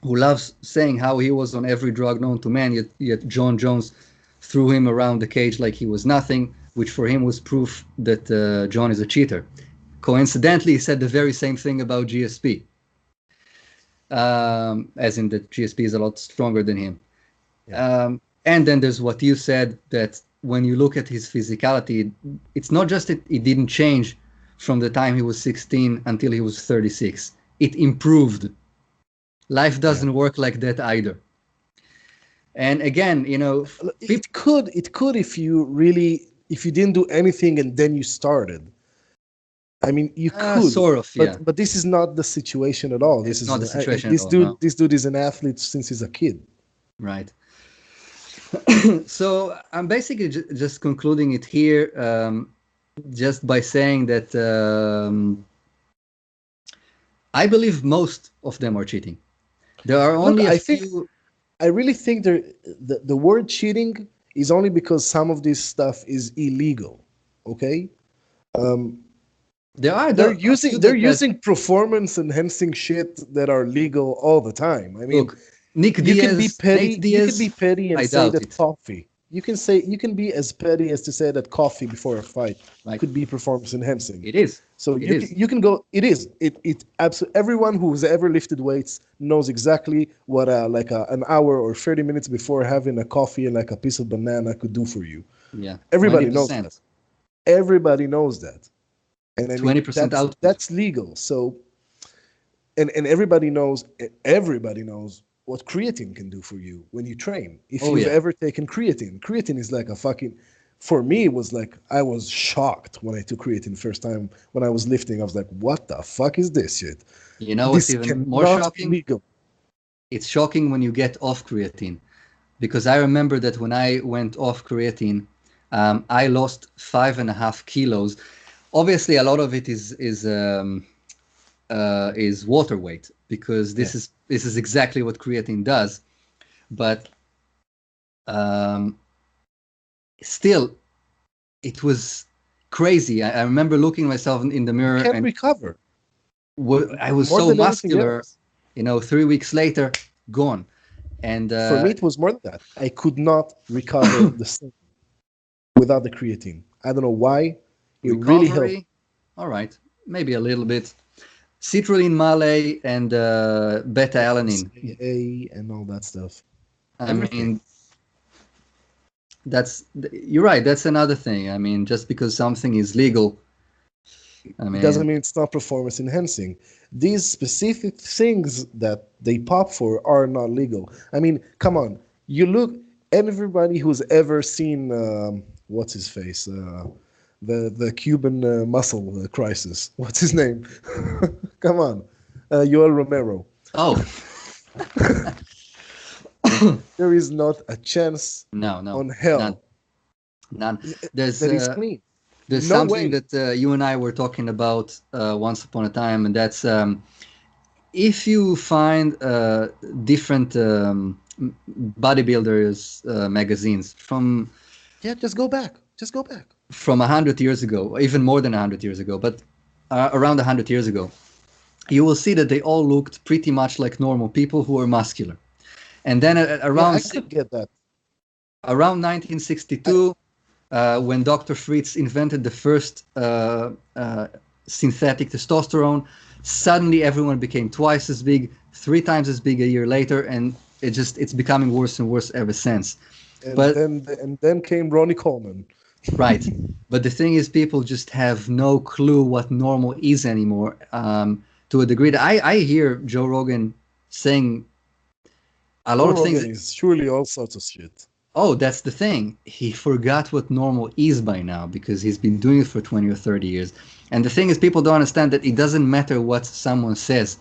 who loves saying how he was on every drug known to man, yet John Jones threw him around the cage like he was nothing, which for him was proof that John is a cheater. Coincidentally, he said the very same thing about GSP, as in that GSP is a lot stronger than him. Yeah. And then there's what you said, that when you look at his physicality, it's not just that it didn't change from the time he was 16 until he was 36. It improved. Life doesn't work like that either. And again, it could if you didn't do anything and then you started. I mean, you could, sort of, yeah. But this is not the situation at all. This it's is not the situation this at all, dude. no. This dude is an athlete since he's a kid. Right. So I'm basically just concluding it here, just by saying that I believe most of them are cheating. There are only a few. I really think the word cheating is only because some of this stuff is illegal. Okay. They're using performance enhancing shit that are legal all the time. I mean, look, Nate Diaz, you can be petty and I say doubt that it. coffee. You can be as petty as to say that coffee before a fight could be performance enhancing. It is. So you can go. It is. It absolutely. Everyone who's ever lifted weights knows exactly what an hour or 30 minutes before having a coffee and like a piece of banana could do for you. Yeah. Everybody 20%. knows that. Everybody knows that. And I mean, 20% output. that's legal. So, and everybody knows what creatine can do for you when you train. If you've ever taken creatine is like a fucking. For me, it was like I was shocked when I took creatine first time when I was lifting. I was like, "What the fuck is this shit?" You know what's even more shocking? Legal. It's shocking when you get off creatine, because I remember that when I went off creatine, I lost 5.5 kilos. Obviously, a lot of it is water weight, because this is exactly what creatine does. But still, it was crazy. I remember looking myself in the mirror and recover. I was so muscular. 3 weeks later, gone. And for me, it was more than that. I could not recover the same without the creatine. I don't know why. It really helped. All right, maybe a little bit. Citrulline male and beta-alanine. And all that stuff. I mean, you're right. That's another thing. I mean, just because something is legal, it doesn't mean it's not performance enhancing. These specific things that they pop for are not legal. I mean, come on. You look, everybody who's ever seen, what's his face? The Cuban muscle crisis. What's his name? Come on. Yoel Romero. Oh, There is not a chance no, no, on none, hell none. There's that is clean. there's No something way. that you and I were talking about once upon a time, and that's if you find different bodybuilders magazines Yeah, just go back. Just go back. from 100 years ago, even more than 100 years ago, but around 100 years ago, you will see that they all looked pretty much like normal people who were muscular. And then Yeah, I could get that. around I, 1962, when Dr. Fritz invented the first synthetic testosterone, suddenly everyone became twice as big, 3 times as big a year later, and it's becoming worse and worse ever since. But and then came Ronnie Coleman. right, but the thing is, people just have no clue what normal is anymore. To a degree that I hear Joe Rogan saying a lot Joe of things. Rogan is surely all sorts of shit. Oh, that's the thing. He forgot what normal is by now because he's been doing it for 20 or 30 years. And the thing is, people don't understand that it doesn't matter what someone says.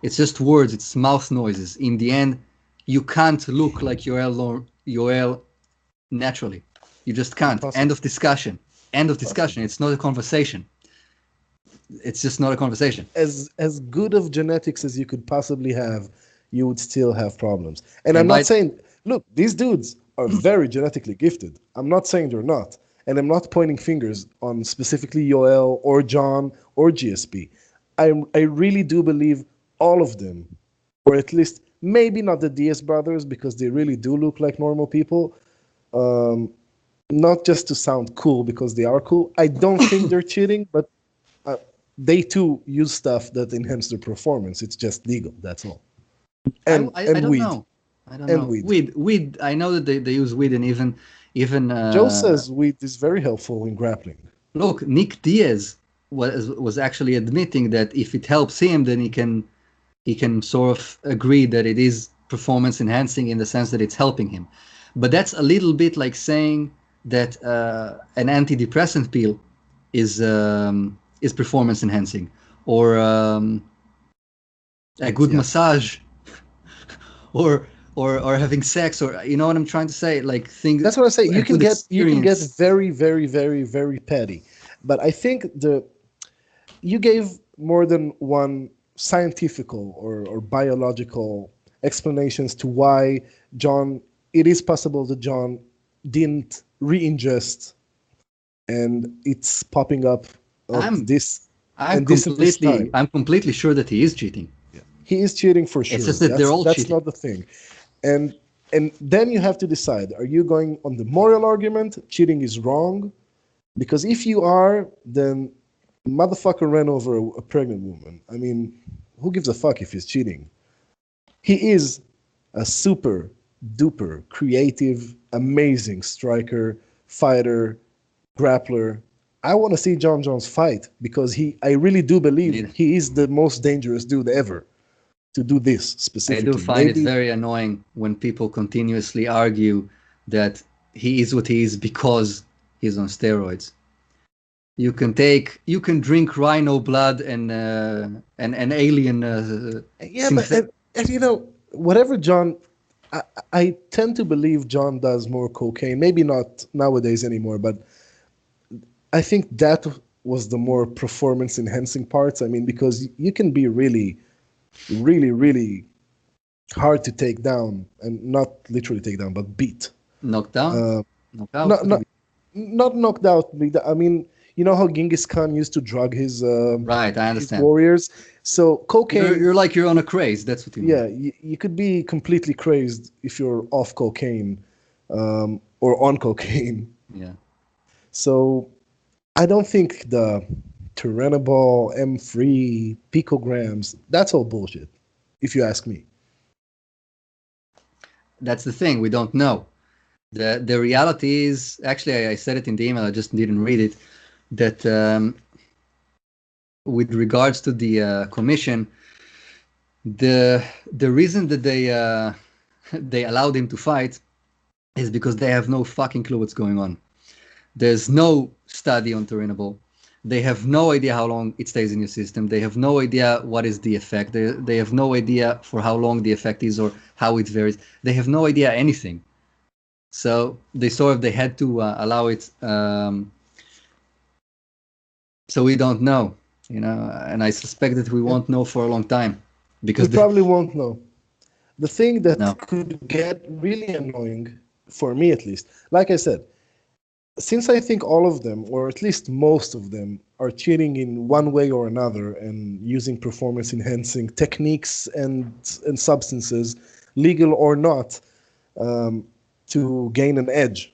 It's just words, it's mouth noises. In the end, you can't look like Yoel naturally. You just can't. End Impossible. of discussion. End of discussion. Impossible. It's not a conversation. It's just not a conversation. As good of genetics as you could possibly have, you would still have problems. And I'm And not by saying, look, these dudes are very genetically gifted. I'm not saying they're not. And I'm not pointing fingers on specifically Yoel or John or GSP. I really do believe all of them, or at least maybe not the Diaz brothers, because they really do look like normal people. Um, Not just to sound cool because they are cool. I don't think they're cheating, but uh, they too use stuff that enhance their performance. It's just legal. That's all. I And don't weed know. I don't and know. weed. Weed. I know that they use weed and even Joe says weed is very helpful in grappling. look, Nick Diaz was actually admitting that if it helps him, then he can sort of agree that it is performance enhancing in the sense that it's helping him. But that's a little bit like saying that an antidepressant pill is performance enhancing, or a good Yeah, massage, or having sex, or you know what I'm trying to say, like things, that's what I say. a good You can get experience. very very petty, but I think the you gave more than one scientifical or biological explanations to why John. It is possible that John didn't re-ingest, and it's popping up at I'm this I'm and this completely time. I'm completely sure that he is cheating. He is cheating for It's sure. just that they're all That's cheating. not the thing. And and then you have to decide: are you going on the moral argument? Cheating is wrong, because if you are, then motherfucker ran over a pregnant woman. I mean, who gives a fuck if he's cheating? He is a super duper creative, amazing striker, fighter, grappler. I want to see John Jones fight because I really do believe Indeed. he is the most dangerous dude ever to do this I do specifically. find it Maybe, very annoying when people continuously argue that he is what he is because he's on steroids. You can drink rhino blood and alien yeah, but synthetic. and whatever John, I tend to believe John does more cocaine. Maybe not nowadays anymore, but I think that was the more performance enhancing parts. I mean, because you can be really hard to take down, and not literally take down, but beat. Knocked down, Uh, knocked out. not What do you not mean? not knocked out. I mean, you know how Genghis Khan used to drug Right, I his understand. warriors. So cocaine, You're on a craze. That's what you mean. yeah, you could be completely crazed if you're off cocaine, or on cocaine. Yeah. So I don't think the Turinabol, M3, picograms, that's all bullshit, if you ask me. That's the thing. We don't know. The reality is, actually, I said it in the email. I just didn't read it. That with regards to the commission, the reason that they allowed him to fight is because they have no fucking clue what's going on. There's no study on Turinabol. They have no idea how long it stays in your system. They have no idea what is the effect. They have no idea for how long the effect is or how it varies. They have no idea anything. So they had to allow it. So we don't know, and I suspect that we Yeah. won't know for a long time We because probably won't know. The thing that no, could get really annoying, for me at least, like I said, since I think all of them, or at least most of them, are cheating in one way or another and using performance enhancing techniques and substances, legal or not, um, to gain an edge.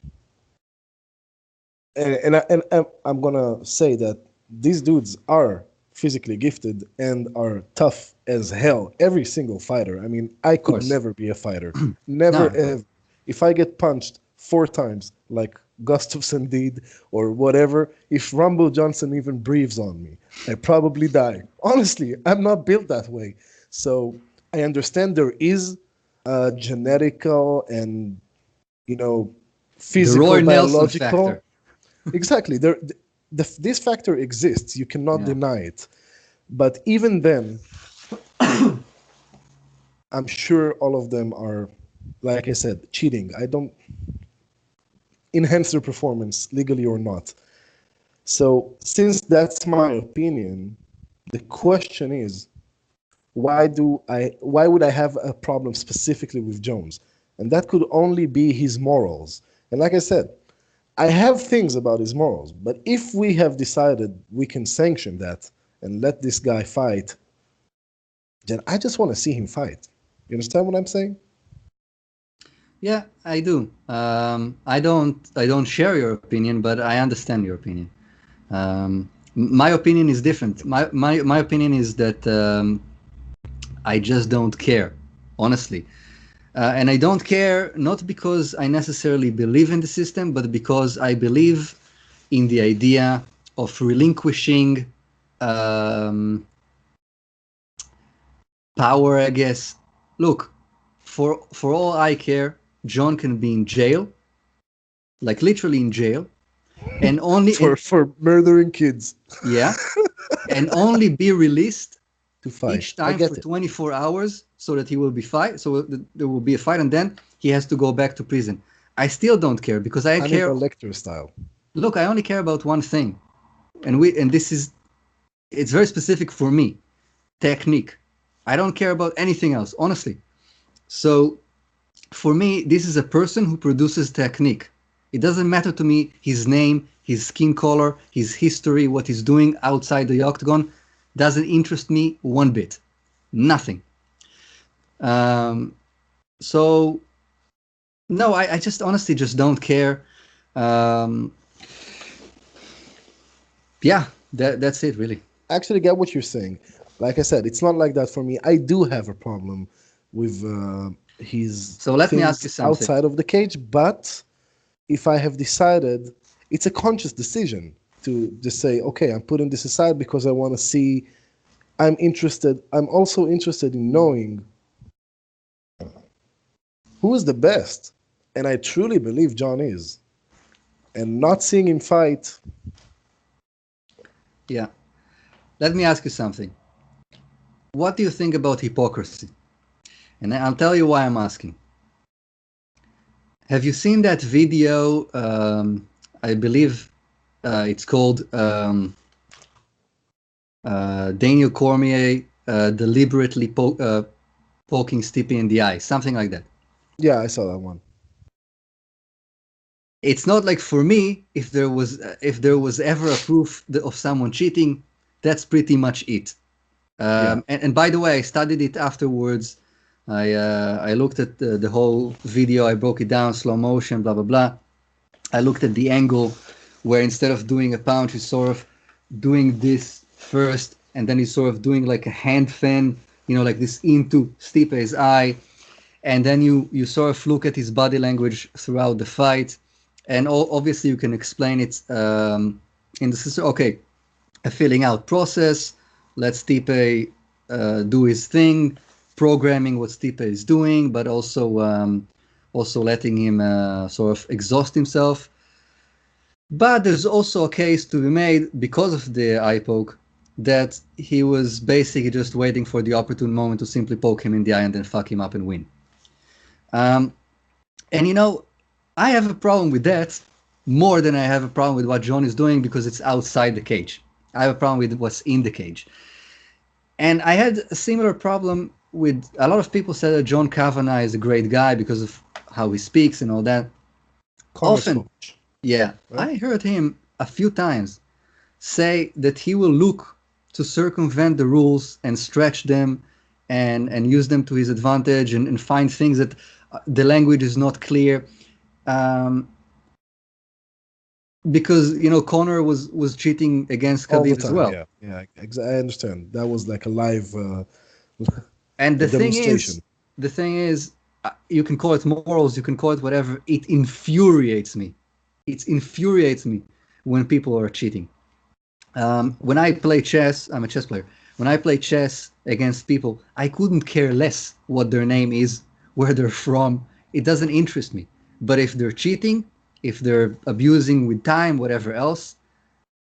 I'm gonna say that these dudes are physically gifted and are tough as hell. Every single fighter. I mean, I of could course, never be a fighter. no, Never of course. ever. If I get punched 4 times, like Gustafsson did, or whatever, if Rumble Johnson even breathes on me, I probably die. Honestly, I'm not built that way. So I understand there is genetical and, you know, The physical, Roy Nelson biological. factor. Exactly. This factor exists. You cannot Yeah. deny it. But even then, I'm sure all of them are, like I said, cheating. I don't enhance their performance, legally or not. So, since that's my opinion, the question is, why would I have a problem specifically with Jones? And that could only be his morals. And like I said, I have things about his morals, but if we have decided we can sanction that and let this guy fight, then I just want to see him fight. You understand what I'm saying? Yeah, I do. I don't share your opinion, but I understand your opinion. My opinion is different. My opinion is that I just don't care, honestly. And I don't care not because I necessarily believe in the system, but because I believe in the idea of relinquishing um, power, I guess. Look, for all I care, John can be in jail, like literally in jail, and only For and murdering kids yeah, and only be released to fight. each I time for get it. 24 hours so that he will be fight so there will be a fight and then he has to go back to prison. I still don't care because I care. Hannibal Lecter style. Look, I only care about one thing, and this is it's very specific for me, technique. I don't care about anything else, honestly. So for me, this is a person who produces technique. It doesn't matter to me his name, his skin color, his history, what he's doing outside the octagon. Doesn't interest me one bit. Nothing. Um, so no, I just honestly just don't care. Um, yeah, that's it really. Actually, get what you're saying. Like I said, it's not like that for me. I do have a problem with his So let me ask things you something. outside of the cage, but if I have decided, it's a conscious decision to just say, okay, I'm putting this aside because I want to see. I'm interested. I'm also interested in knowing who is the best, and I truly believe John is. And not seeing him fight, Yeah, let me ask you something. What do you think about hypocrisy? And I'll tell you why I'm asking. Have you seen that video? I believe it's called Daniel Cormier deliberately poking Stipe in the eye, something like that. yeah, I saw that one. It's not like for me, if there was ever a proof of someone cheating, that's pretty much it. Yeah, And by the way, I studied it afterwards. I looked at the whole video. I broke it down, slow motion, blah blah blah. I looked at the angle where instead of doing a punch, he's sort of doing this first, and then he's sort of doing like a hand fan, like this into Stipe's eye, and then you sort of look at his body language throughout the fight, and obviously you can explain it in the system. Okay, a filling out process. Let Stipe do his thing, programming what Stipe is doing, but also letting him sort of exhaust himself. But there's also a case to be made because of the eye poke that he was basically just waiting for the opportune moment to simply poke him in the eye and then fuck him up and win. Um, and I have a problem with that more than I have a problem with what John is doing because it's outside the cage. I have a problem with what's in the cage. And I had a similar problem with a lot of people said that John Kavanagh is a great guy because of how he speaks and all that. Connor's Often, coach, yeah, right? I heard him a few times say that he will look to circumvent the rules and stretch them and use them to his advantage and find things that the language is not clear. Um, because Conor was cheating against All the Khabib as time, well. yeah, yeah. I understand. That was like a live And a demonstration. the thing is, you can call it morals, you can call it whatever. It infuriates me. It infuriates me when people are cheating. When I play chess, I'm a chess player. When I play chess against people, I couldn't care less what their name is, where they're from. It doesn't interest me. But if they're cheating, if they're abusing with time, whatever else,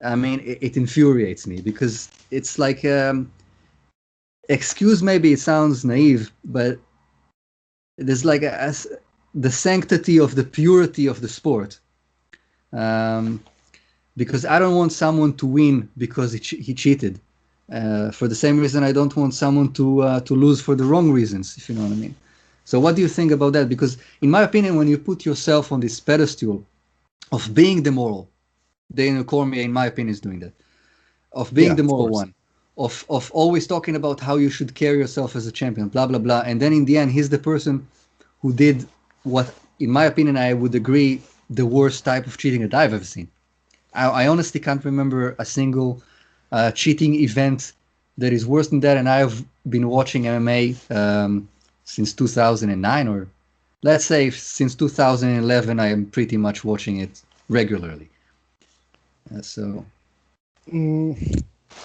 I mean, it infuriates me because it's like, excuse maybe it sounds naive, but there's like the sanctity of the purity of the sport. Um, because I don't want someone to win because he cheated. For the same reason, I don't want someone to lose for the wrong reasons, if you know what I mean. So, what do you think about that? Because, in my opinion, when you put yourself on this pedestal of being the moral, Daniel Cormier, in my opinion, is doing that, of being Yeah, the of moral course. one, of always talking about how you should carry yourself as a champion, blah blah blah, and then in the end, he's the person who did what, in my opinion, I would agree, the worst type of cheating that I've ever seen. I honestly can't remember a single cheating event that is worse than that, and I've been watching MMA since 2009, or let's say since 2011. I am pretty much watching it regularly. So Mm,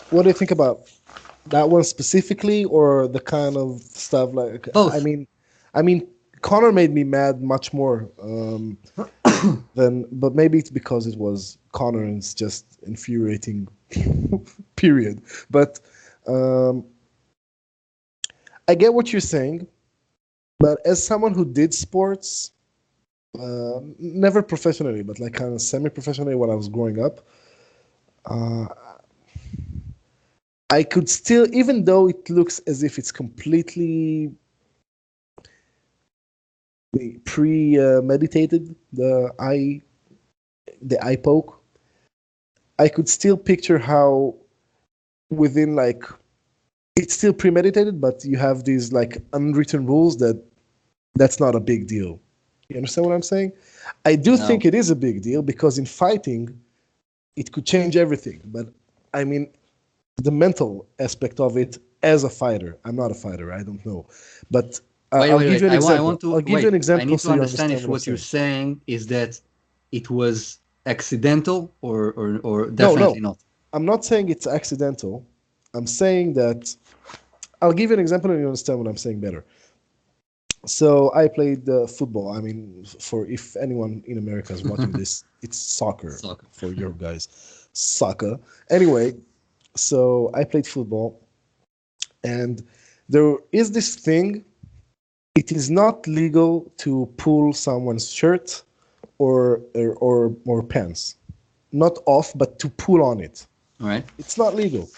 what do you think about that one specifically, or the kind of stuff like? I both. mean, I mean, Connor made me mad much more than, but maybe it's because it was Connor and it's just infuriating. Period. But um, I get what you're saying. But as someone who did sports, never professionally, but like kind of semi-professionally when I was growing up, uh, I could still, even though it looks as if it's completely premeditated, the eye poke, I could still picture how within like it's still premeditated, but you have these like unwritten rules that that's not a big deal. You understand what I'm saying? I do No. think it is a big deal because in fighting, it could change everything. But I mean, the mental aspect of it as a fighter. I'm not a fighter. I don't know, but Wait, I'll wait, give wait. you an I example. want to I'll give you wait. an I example need to so you understand understand if what I'm what you're saying. saying is that it was accidental or No, definitely no, not. I'm not saying it's accidental. I'm saying that I'll give you an example and you understand what I'm saying better. So I played football. I mean, for if anyone in America is watching this, it's soccer Soccer. for your guys. Soccer. Anyway, so I played football, and there is this thing. It is not legal to pull someone's shirt or pants, not off, but to pull on it. All right. It's not legal.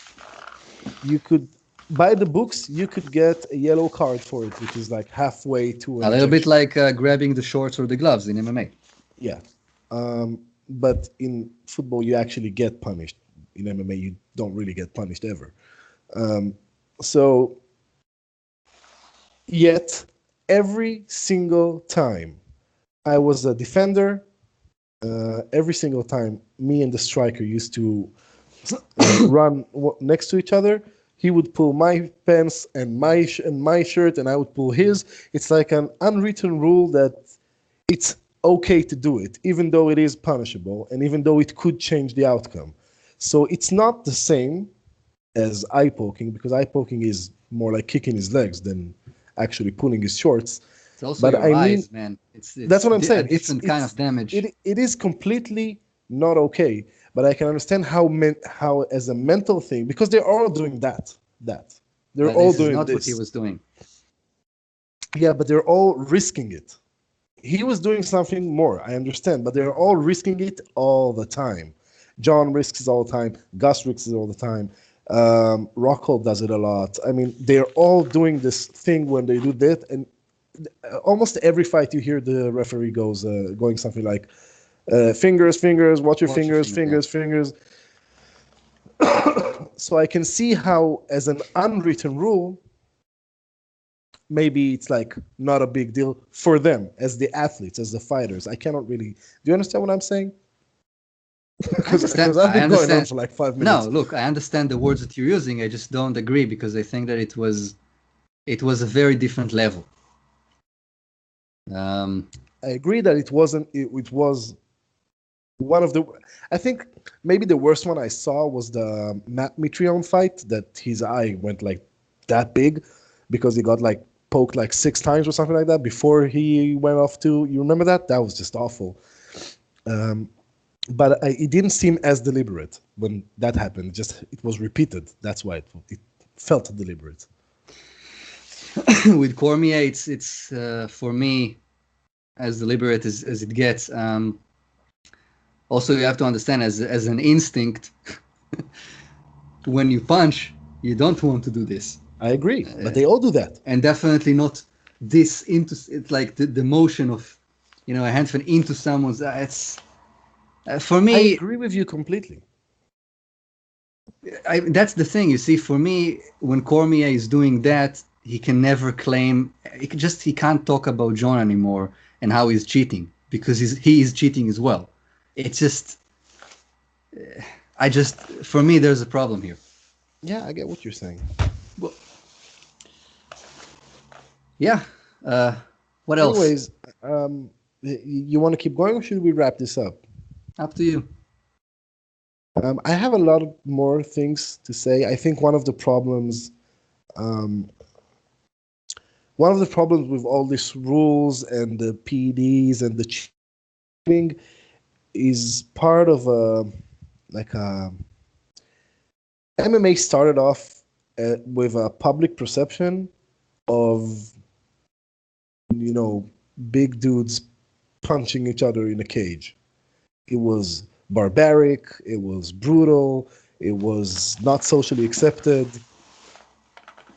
You could by the books. You could get a yellow card for it, which is like halfway to an A little bit ejection. like grabbing the shorts or the gloves in MMA. Yeah. But in football, you actually get punished. In MMA, you don't really get punished ever. So, yet, every single time I was a defender, every single time me and the striker used to run next to each other, he would pull my pants and my shirt, and I would pull his. It's like an unwritten rule that it's okay to do it, even though it is punishable and even though it could change the outcome. So it's not the same as eye poking because eye poking is more like kicking his legs than actually pulling his shorts. It's also But your I mean, eyes, man. that's what I'm A saying. different kind of damage. It is completely. not okay. But I can understand how as a mental thing, because they're all doing that they're But all this is doing not what he this. was doing. Yeah, but they're all risking it. He was doing something more, I understand, but they're all risking it all the time. John risks it all the time. Gus risks it all the time. Rockhold does it a lot. I mean, they're all doing this thing when they do that, and almost every fight you hear the referee goes going something like, "Fingers, fingers, watch your Watch your fingers, fingers, yeah. fingers, fingers." So I can see how, as an unwritten rule, maybe it's like not a big deal for them as the athletes, as the fighters. I cannot really. Do you understand what I'm saying? I understand. Because I've I been going on understand. for like 5 minutes. No, look, I understand the words that you're using. I just don't agree because I think that it was a very different level. Um, I agree that it wasn't. It was one of the. I think maybe the worst one I saw was the Matt Mitrione fight, that his eye went like that big because he got like poked like 6 times or something like that before he went off to. You remember that? That was just awful. But it didn't seem as deliberate when that happened. Just it was repeated. That's why it felt deliberate. with Cormier, it's for me as deliberate as it gets. Also, you have to understand as an instinct, when you punch, you don't want to do this, I agree, but they all do that. and definitely not this into. It's like the motion of, a hand fan into someone's. It's for I me. agree with you completely. That's the thing. You see, for me, when Cormier is doing that, he can never claim. He can't talk about John anymore and how he's cheating because he is cheating as well. It's just, for me, there's a problem here. Yeah, I get what you're saying. Well, yeah. Uh, what else? Anyways, you want to keep going, or should we wrap this up? Up to you. I have a lot of more things to say. I think um, one of the problems with all these rules and the PEDs and the cheating is part of like a MMA started off with a public perception of, you know, big dudes punching each other in a cage. It was barbaric, it was brutal, it was not socially accepted.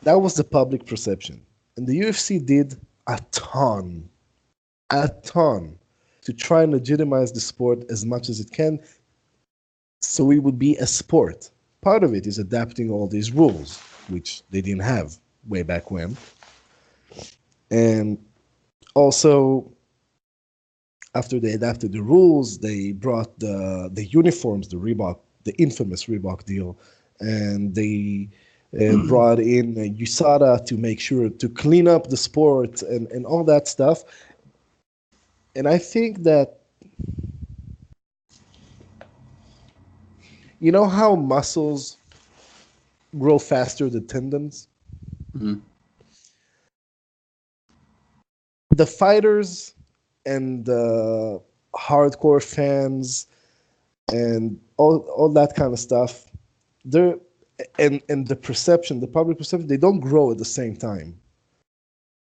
That was the public perception. And the UFC did a ton to try and legitimize the sport as much as it can so it would be a sport. Part of it is adapting all these rules, which they didn't have way back when. And also, after they adapted the rules, they brought the uniforms, the Reebok, the infamous Reebok deal, and they brought in USADA to make sure to clean up the sport and all that stuff. And I think that, you know how muscles grow faster than tendons? Mhm. The fighters and the hardcore fans and all that kind of stuff, they're and the perception, the public perception, they don't grow at the same time.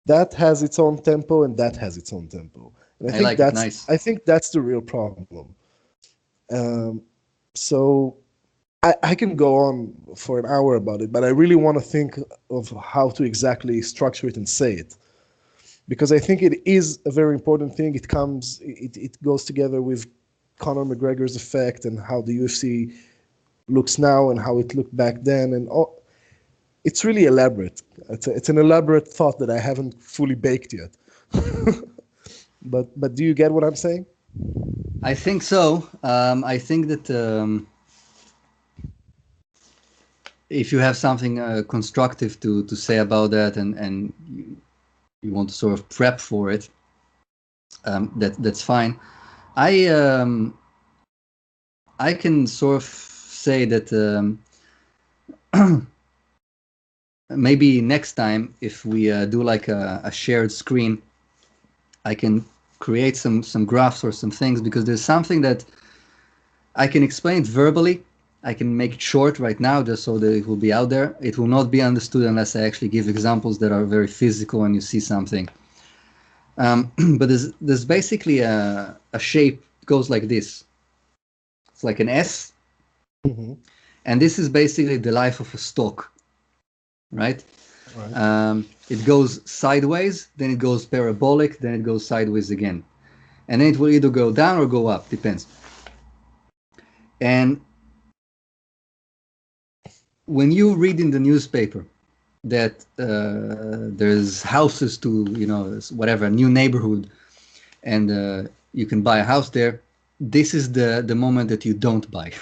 That has its own tempo and that has its own tempo. And I like it. Nice. I think that's the real problem. Um, so I can go on for an hour about it, but I really want to think of how to exactly structure it and say it, because I think it is a very important thing. It goes together with Conor McGregor's effect and how the UFC looks now and how it looked back then, and all. It's really elaborate. It's an elaborate thought that I haven't fully baked yet. But do you get what I'm saying? I think so. I think that if you have something constructive to say about that, and you want to sort of prep for it, that's fine. I I can sort of say that maybe next time if we do like a shared screen, I can create some graphs or some things because there's something that I can explain it verbally. I can make it short right now just so that it will be out there. It will not be understood unless I actually give examples that are very physical and you see something. But there's basically a shape goes like this. It's like an S, Hmm. and this is basically the life of a stock, right? Right. It goes sideways, then it goes parabolic, then it goes sideways again. And then it will either go down or go up, depends. And when you read in the newspaper that there's houses to, whatever, a new neighborhood, and you can buy a house there, this is the moment that you don't buy.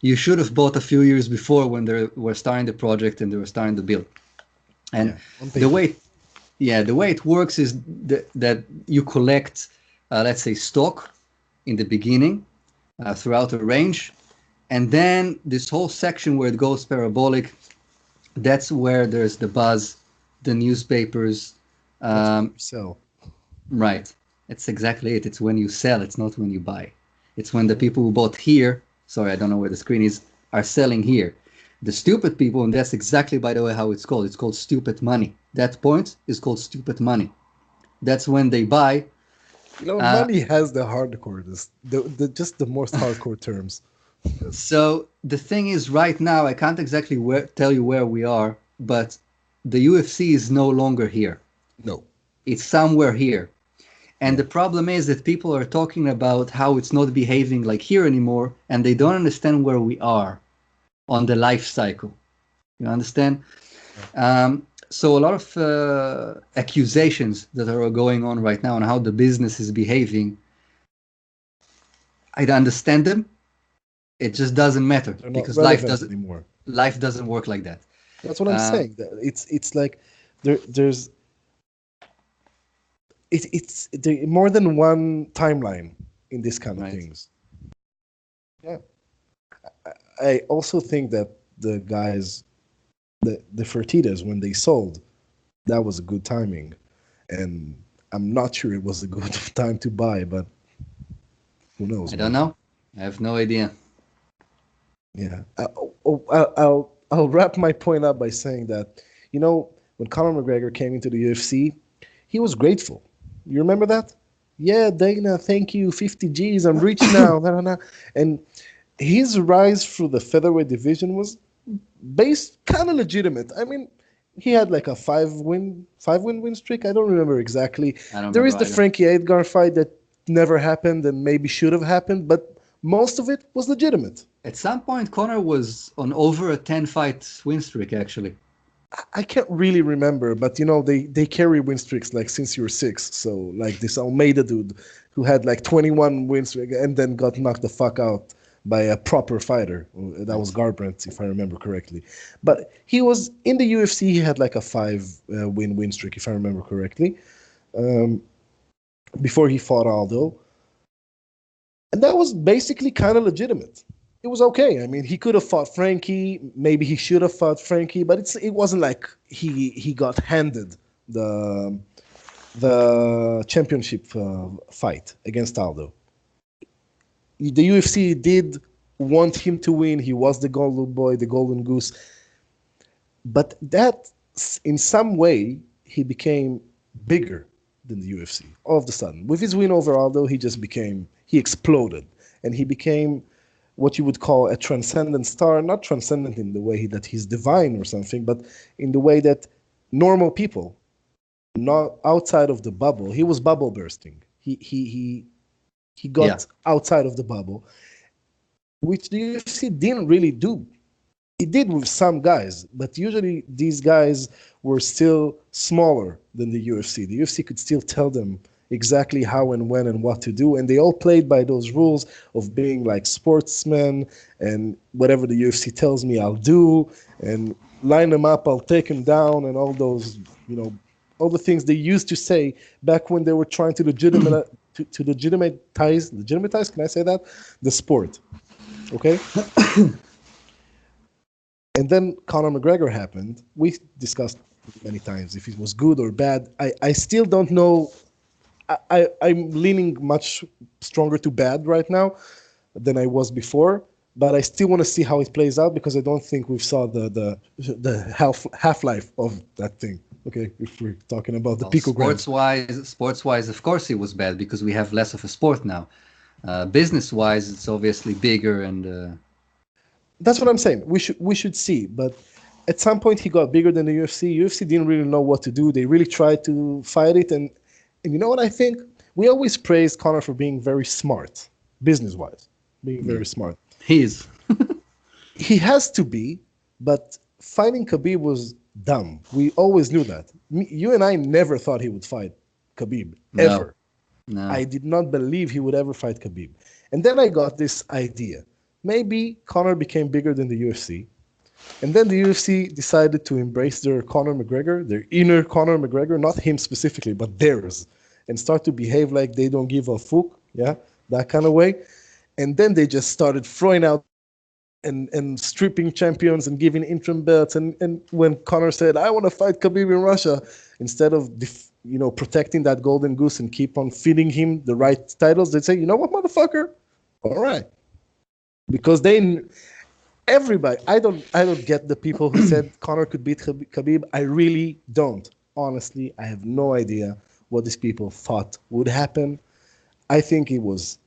You should have bought a few years before when they were starting the project and they were starting to build. And Yeah. On the paper. way, yeah, the way it works is that you collect, let's say, stock in the beginning throughout a range, and then this whole section where it goes parabolic, that's where there's the buzz, the newspapers. That's when Um, you sell. right, it's exactly it. It's when you sell. It's not when you buy. It's when the Hmm. people who bought here, sorry, I don't know where the screen is, are selling here. The stupid people, and that's exactly, by the way, how it's called. It's called stupid money. That point is called stupid money. That's when they buy. Uh, Money has the hardcore, the just the most hardcore terms. so the thing is, right now, I can't exactly tell you where we are, but the UFC is no longer here. No. It's somewhere here. And Yeah. the problem is that people are talking about how it's not behaving like here anymore, and they don't understand where we are on the life cycle. You understand? Yeah. So a lot of accusations that are going on right now on how the business is behaving, I understand them. It just doesn't matter They're not because relevant anymore. life doesn't work like that. That's what I'm Um, saying. That it's like there's there more than one timeline in this kind of right. things. Yeah. I also think that the guys, the Fertitas, when they sold, that was a good timing, and I'm not sure it was a good time to buy, but who knows, I don't man? know. I have no idea. Yeah. I'll wrap my point up by saying that, when Conor McGregor came into the UFC, he was grateful. You remember that? Yeah, Dana, thank you, 50 G's, I'm rich now. Nah, nah, nah. And his rise through the featherweight division was based kind of legitimate. I mean, he had like a five win streak. I don't remember exactly. I don't There remember is the either. Frankie Edgar fight that never happened and maybe should have happened, but most of it was legitimate. At some point, Connor was on over a 10 fight win streak, actually. I can't really remember, but they carry win streaks like since you were six. So like this Almeida dude who had like 21 win streak and then got knocked the fuck out by a proper fighter. That was Right. Garbrandt, if I remember correctly. But he was in the UFC. He had like a five win streak, if I remember correctly, um, before he fought Aldo, and that was basically kind of legitimate. It was okay. I mean, he could have fought Frankie. Maybe he should have fought Frankie, but it wasn't like he got handed the championship fight against Aldo. The UFC did want him to win. He was the golden boy, the golden goose, but that in some way he became bigger than the UFC all of a sudden. With his win over Aldo, he exploded, and he became what you would call a transcendent star, not transcendent in the way that he's divine or something, but in the way that normal people, not outside of the bubble, he was bubble bursting. He Yeah. got outside of the bubble, which the UFC didn't really do. It did with some guys, but usually these guys were still smaller than the UFC. The UFC could still tell them exactly how and when and what to do, and they all played by those rules of being like sportsmen and whatever the UFC tells me, I'll do, and line them up, I'll take them down, and all those, all the things they used to say back when they were trying to legitimatize, can I say that? The sport. Okay? And then Conor McGregor happened. We discussed many times if it was good or bad. I still don't know. I'm leaning much stronger to bad right now. than I was before. But I still want to see how it plays out because I don't think we've saw the half-life of that thing. Okay, if we're talking about the Well, picograms. sports wise, of course it was bad because we have less of a sport now. Business wise, it's obviously bigger and That's what I'm saying. We should see, but at some point he got bigger than the UFC. UFC didn't really know what to do. They really tried to fight it, and you know what I think? We always praised Conor for being very smart, business wise, being yeah, very smart. he is. He has to be, but fighting Khabib was dumb. We always knew that. You and I never thought he would fight Khabib No, ever. no. I did not believe he would ever fight Khabib. And then I got this idea. Maybe Conor became bigger than the UFC. And then the UFC decided to embrace their Conor McGregor, their inner Conor McGregor, not him specifically, but theirs, and start to behave like they don't give a fuck, yeah, that kind of way. And then they just started throwing out and stripping champions and giving interim belts. And when Conor said, "I want to fight Khabib in Russia," instead of protecting that golden goose and keep on feeding him the right titles, they'd say, "You know what, motherfucker? All right," because they everybody. I don't get the people who said Conor could beat Khabib. I really don't. Honestly, I have no idea what these people thought would happen. I think he was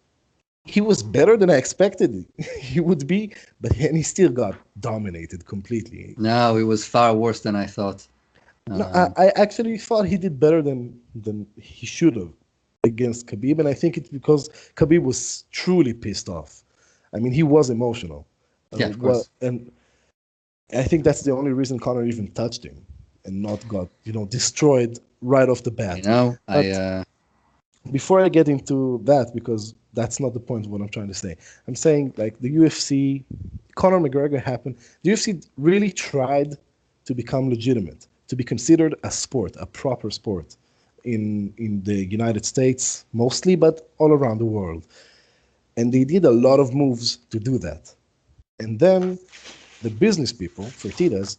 better than I expected he would be, but he still got dominated completely. No, it was far worse than I thought. No, Uh, I actually thought he did better than he should have against Khabib, and I think it's because Khabib was truly pissed off. I mean, he was emotional. yeah, of Well, course. and I think that's the only reason Conor even touched him and not got destroyed right off the You bat. know, I But before I get into that, because that's not the point of what I'm trying to say, I'm saying like the UFC, Conor McGregor happened. The UFC really tried to become legitimate, to be considered a sport, a proper sport in the United States mostly, but all around the world. And they did a lot of moves to do that. And then the business people, Fertitas,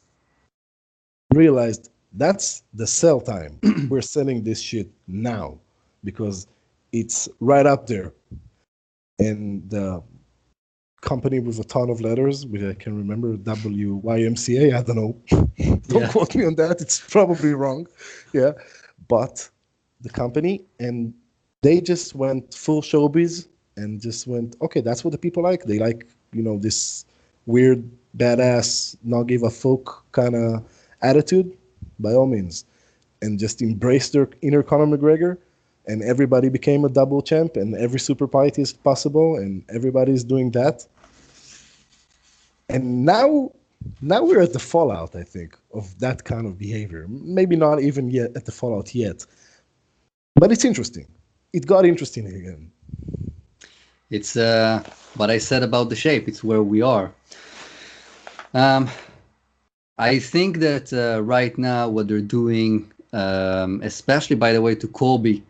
realized that's the sell time. We're selling this shit now because it's right up there. And the company with a ton of letters, which I can remember, WYMCA, I don't know. Don't yeah. quote me on that. It's probably wrong. Yeah. But the company, and they just went full showbiz and just went, okay, that's what the people like. They like, this weird, badass, not give a fuck kind of attitude, by all means. And just embrace their inner Conor McGregor. And everybody became a double champ, and every super fight is possible, and everybody's doing that. And now we're at the fallout, I think, of that kind of behavior. Maybe not even yet at the fallout yet, but it's interesting. It got interesting again. It's what I said about the shape. It's where we are. Um, I think that right now what they're doing, especially by the way to Colby,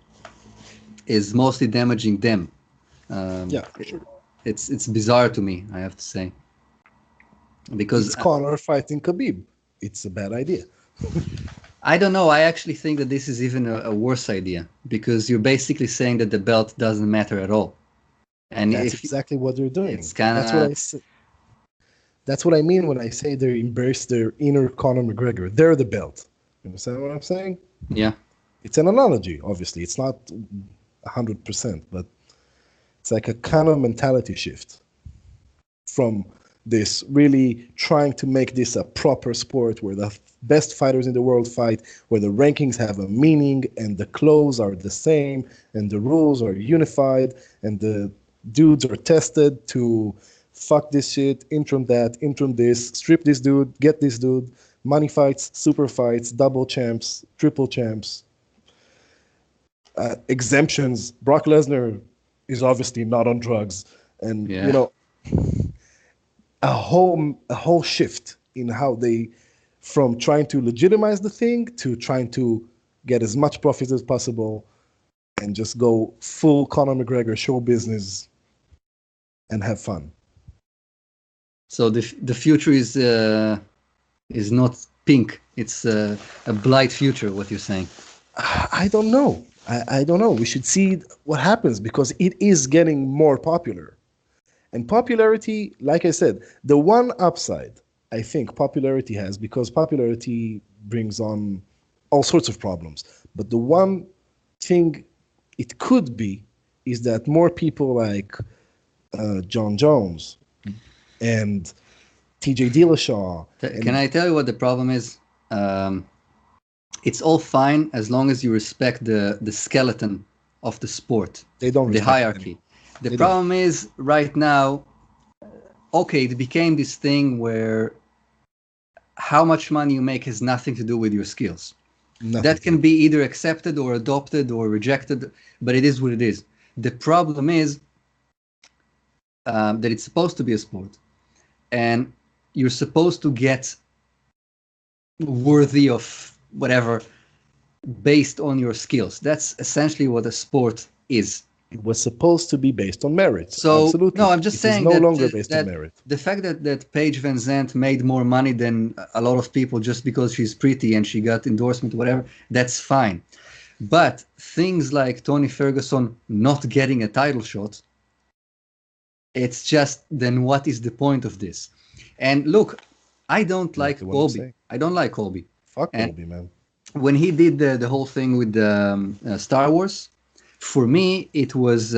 is mostly damaging them. Um, Yeah, it- sure. it's bizarre to me, I have to say, because It's Conor fighting Khabib. It's a bad idea. I don't know. I actually think that this is even a worse idea because you're basically saying that the belt doesn't matter at all, and That's if exactly what they're it's doing. kind of That's what I mean when I say they embrace their inner Conor McGregor. They're the belt. You understand what I'm saying? yeah. It's an analogy, obviously. It's not 100%, but it's like a kind of mentality shift from this really trying to make this a proper sport where the best fighters in the world fight, where the rankings have a meaning and the clothes are the same and the rules are unified and the dudes are tested to fuck this shit, interim that, interim this, strip this dude, get this dude, money fights, super fights, double champs, triple champs, exemptions. Brock Lesnar is obviously not on drugs, and Yeah. a whole shift in how they, from trying to legitimize the thing to trying to get as much profit as possible and just go full Conor McGregor show business and have fun. So the future is not pink. It's a bright future. What you're saying? I don't know. I don't know. We should see what happens because it is getting more popular. And popularity, like I said, the one upside I think popularity has, because popularity brings on all sorts of problems, but the one thing it could be is that more people like John Jones and TJ Dillashaw Can and I tell you what the problem is? Um, it's all fine as long as you respect the skeleton of the sport, they don't the respect it anymore. hierarchy. The They don't. problem is right now, okay, it became this thing where how much money you make has nothing to do with your skills. Nothing That to do. can be either accepted or adopted or rejected, but it is what it is. The problem is that it's supposed to be a sport, and you're supposed to get worthy of whatever based on your skills. That's essentially what a sport is. It was supposed to be based on merit. So no, Absolutely. I'm just It is saying no that longer based on that merit. the fact that Paige Van Zandt made more money than a lot of people just because she's pretty and she got endorsement, whatever, that's fine. But things like Tony Ferguson not getting a title shot, it's just then what is the point of this? And look, I don't like Exactly what I'm Colby. saying. I don't like Colby. Fuck And Colby, man. when he did the whole thing with Star Wars, for me it was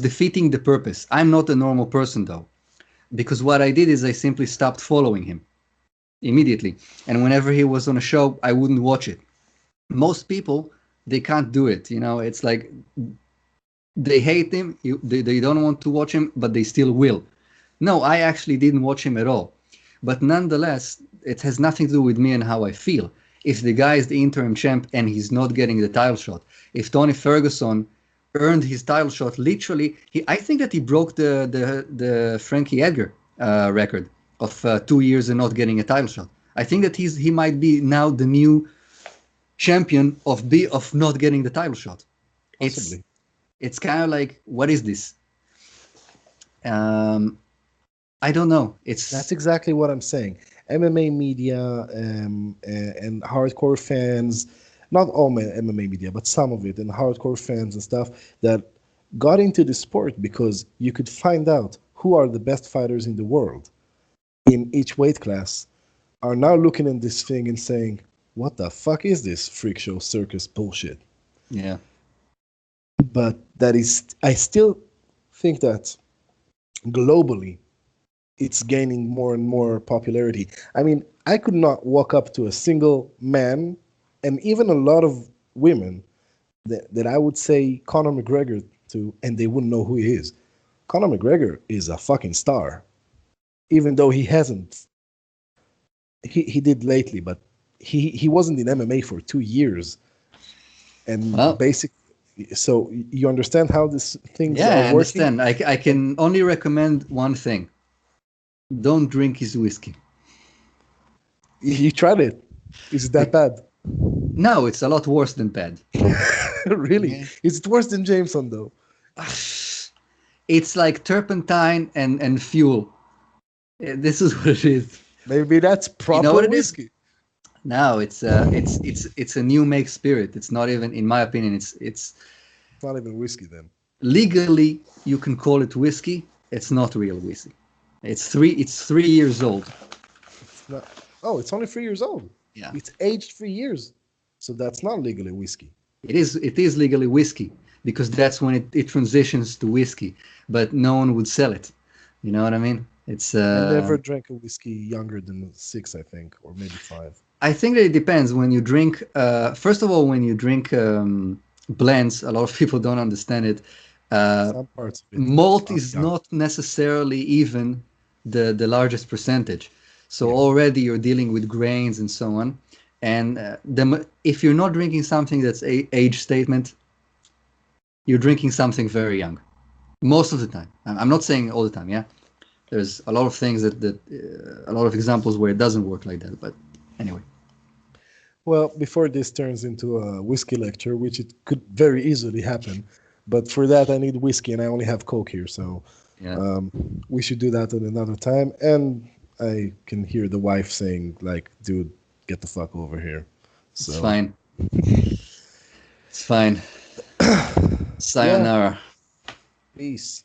defeating the purpose. I'm not a normal person though, because what I did is I simply stopped following him immediately, and whenever he was on a show, I wouldn't watch it. Most people they can't do it. You know, it's like they hate him, they don't want to watch him, but they still will. No, I actually didn't watch him at all. But nonetheless, it has nothing to do with me and how I feel. If the guy is the interim champ and he's not getting the title shot, if Tony Ferguson earned his title shot, literally, I think that he broke the Frankie Edgar record of 2 years and not getting a title shot. I think that he might be now the new champion of not getting the title shot. It's Possibly. it's kind of like, what is this? Um, I don't know. That's It's exactly what I'm saying. MMA media and hardcore fans, not all MMA media, but some of it, and hardcore fans and stuff that got into the sport because you could find out who are the best fighters in the world in each weight class, are now looking at this thing and saying, what the fuck is this freak show circus bullshit? yeah, But that is, I still think that globally, it's gaining more and more popularity. I mean, I could not walk up to a single man and even a lot of women that I would say Conor McGregor to, and they wouldn't know who he is. Conor McGregor is a fucking star, even though he hasn't. He did lately, but he wasn't in MMA for 2 years, and well, basically, so you understand how these things yeah, are I working. understand. I And can only recommend one thing: don't drink his whiskey. you tried it. Is it that Be- bad? no, it's a lot worse than bad. Really? Yeah. Is it worse than Jameson though? It's like turpentine and fuel. This is what it is. Maybe that's You know proper what it is? whiskey. No, it's a new make spirit. It's not even, in my opinion, it's It's not even whiskey then. legally you can call it whiskey. It's not real whiskey. It's 3 years old. It's not. Oh, it's only 3 years old. Yeah. It's aged 3 years, so that's not legally whiskey. It is legally whiskey because that's when it transitions to whiskey, but no one would sell it. You know what I mean? It's I never drank a whiskey younger than 6, I think, or maybe 5. I think that it depends when you drink. First of all, when you drink blends, a lot of people don't understand it. Uh, Some parts of it Malt are is young. not necessarily even the largest percentage. So Yeah, already you're dealing with grains and so on. And if you're not drinking something that's age statement, you're drinking something very young. Most of the time. I'm not saying all the time. Yeah, there's a lot of things that a lot of examples where it doesn't work like that. But anyway, well, before this turns into a whiskey lecture, which it could very easily happen, but for that I need whiskey and I only have Coke here, so yeah, um, we should do that at another time. And I can hear the wife saying, like, dude, get the fuck over here. it's So, fine. It's fine. yeah, Sayonara. peace.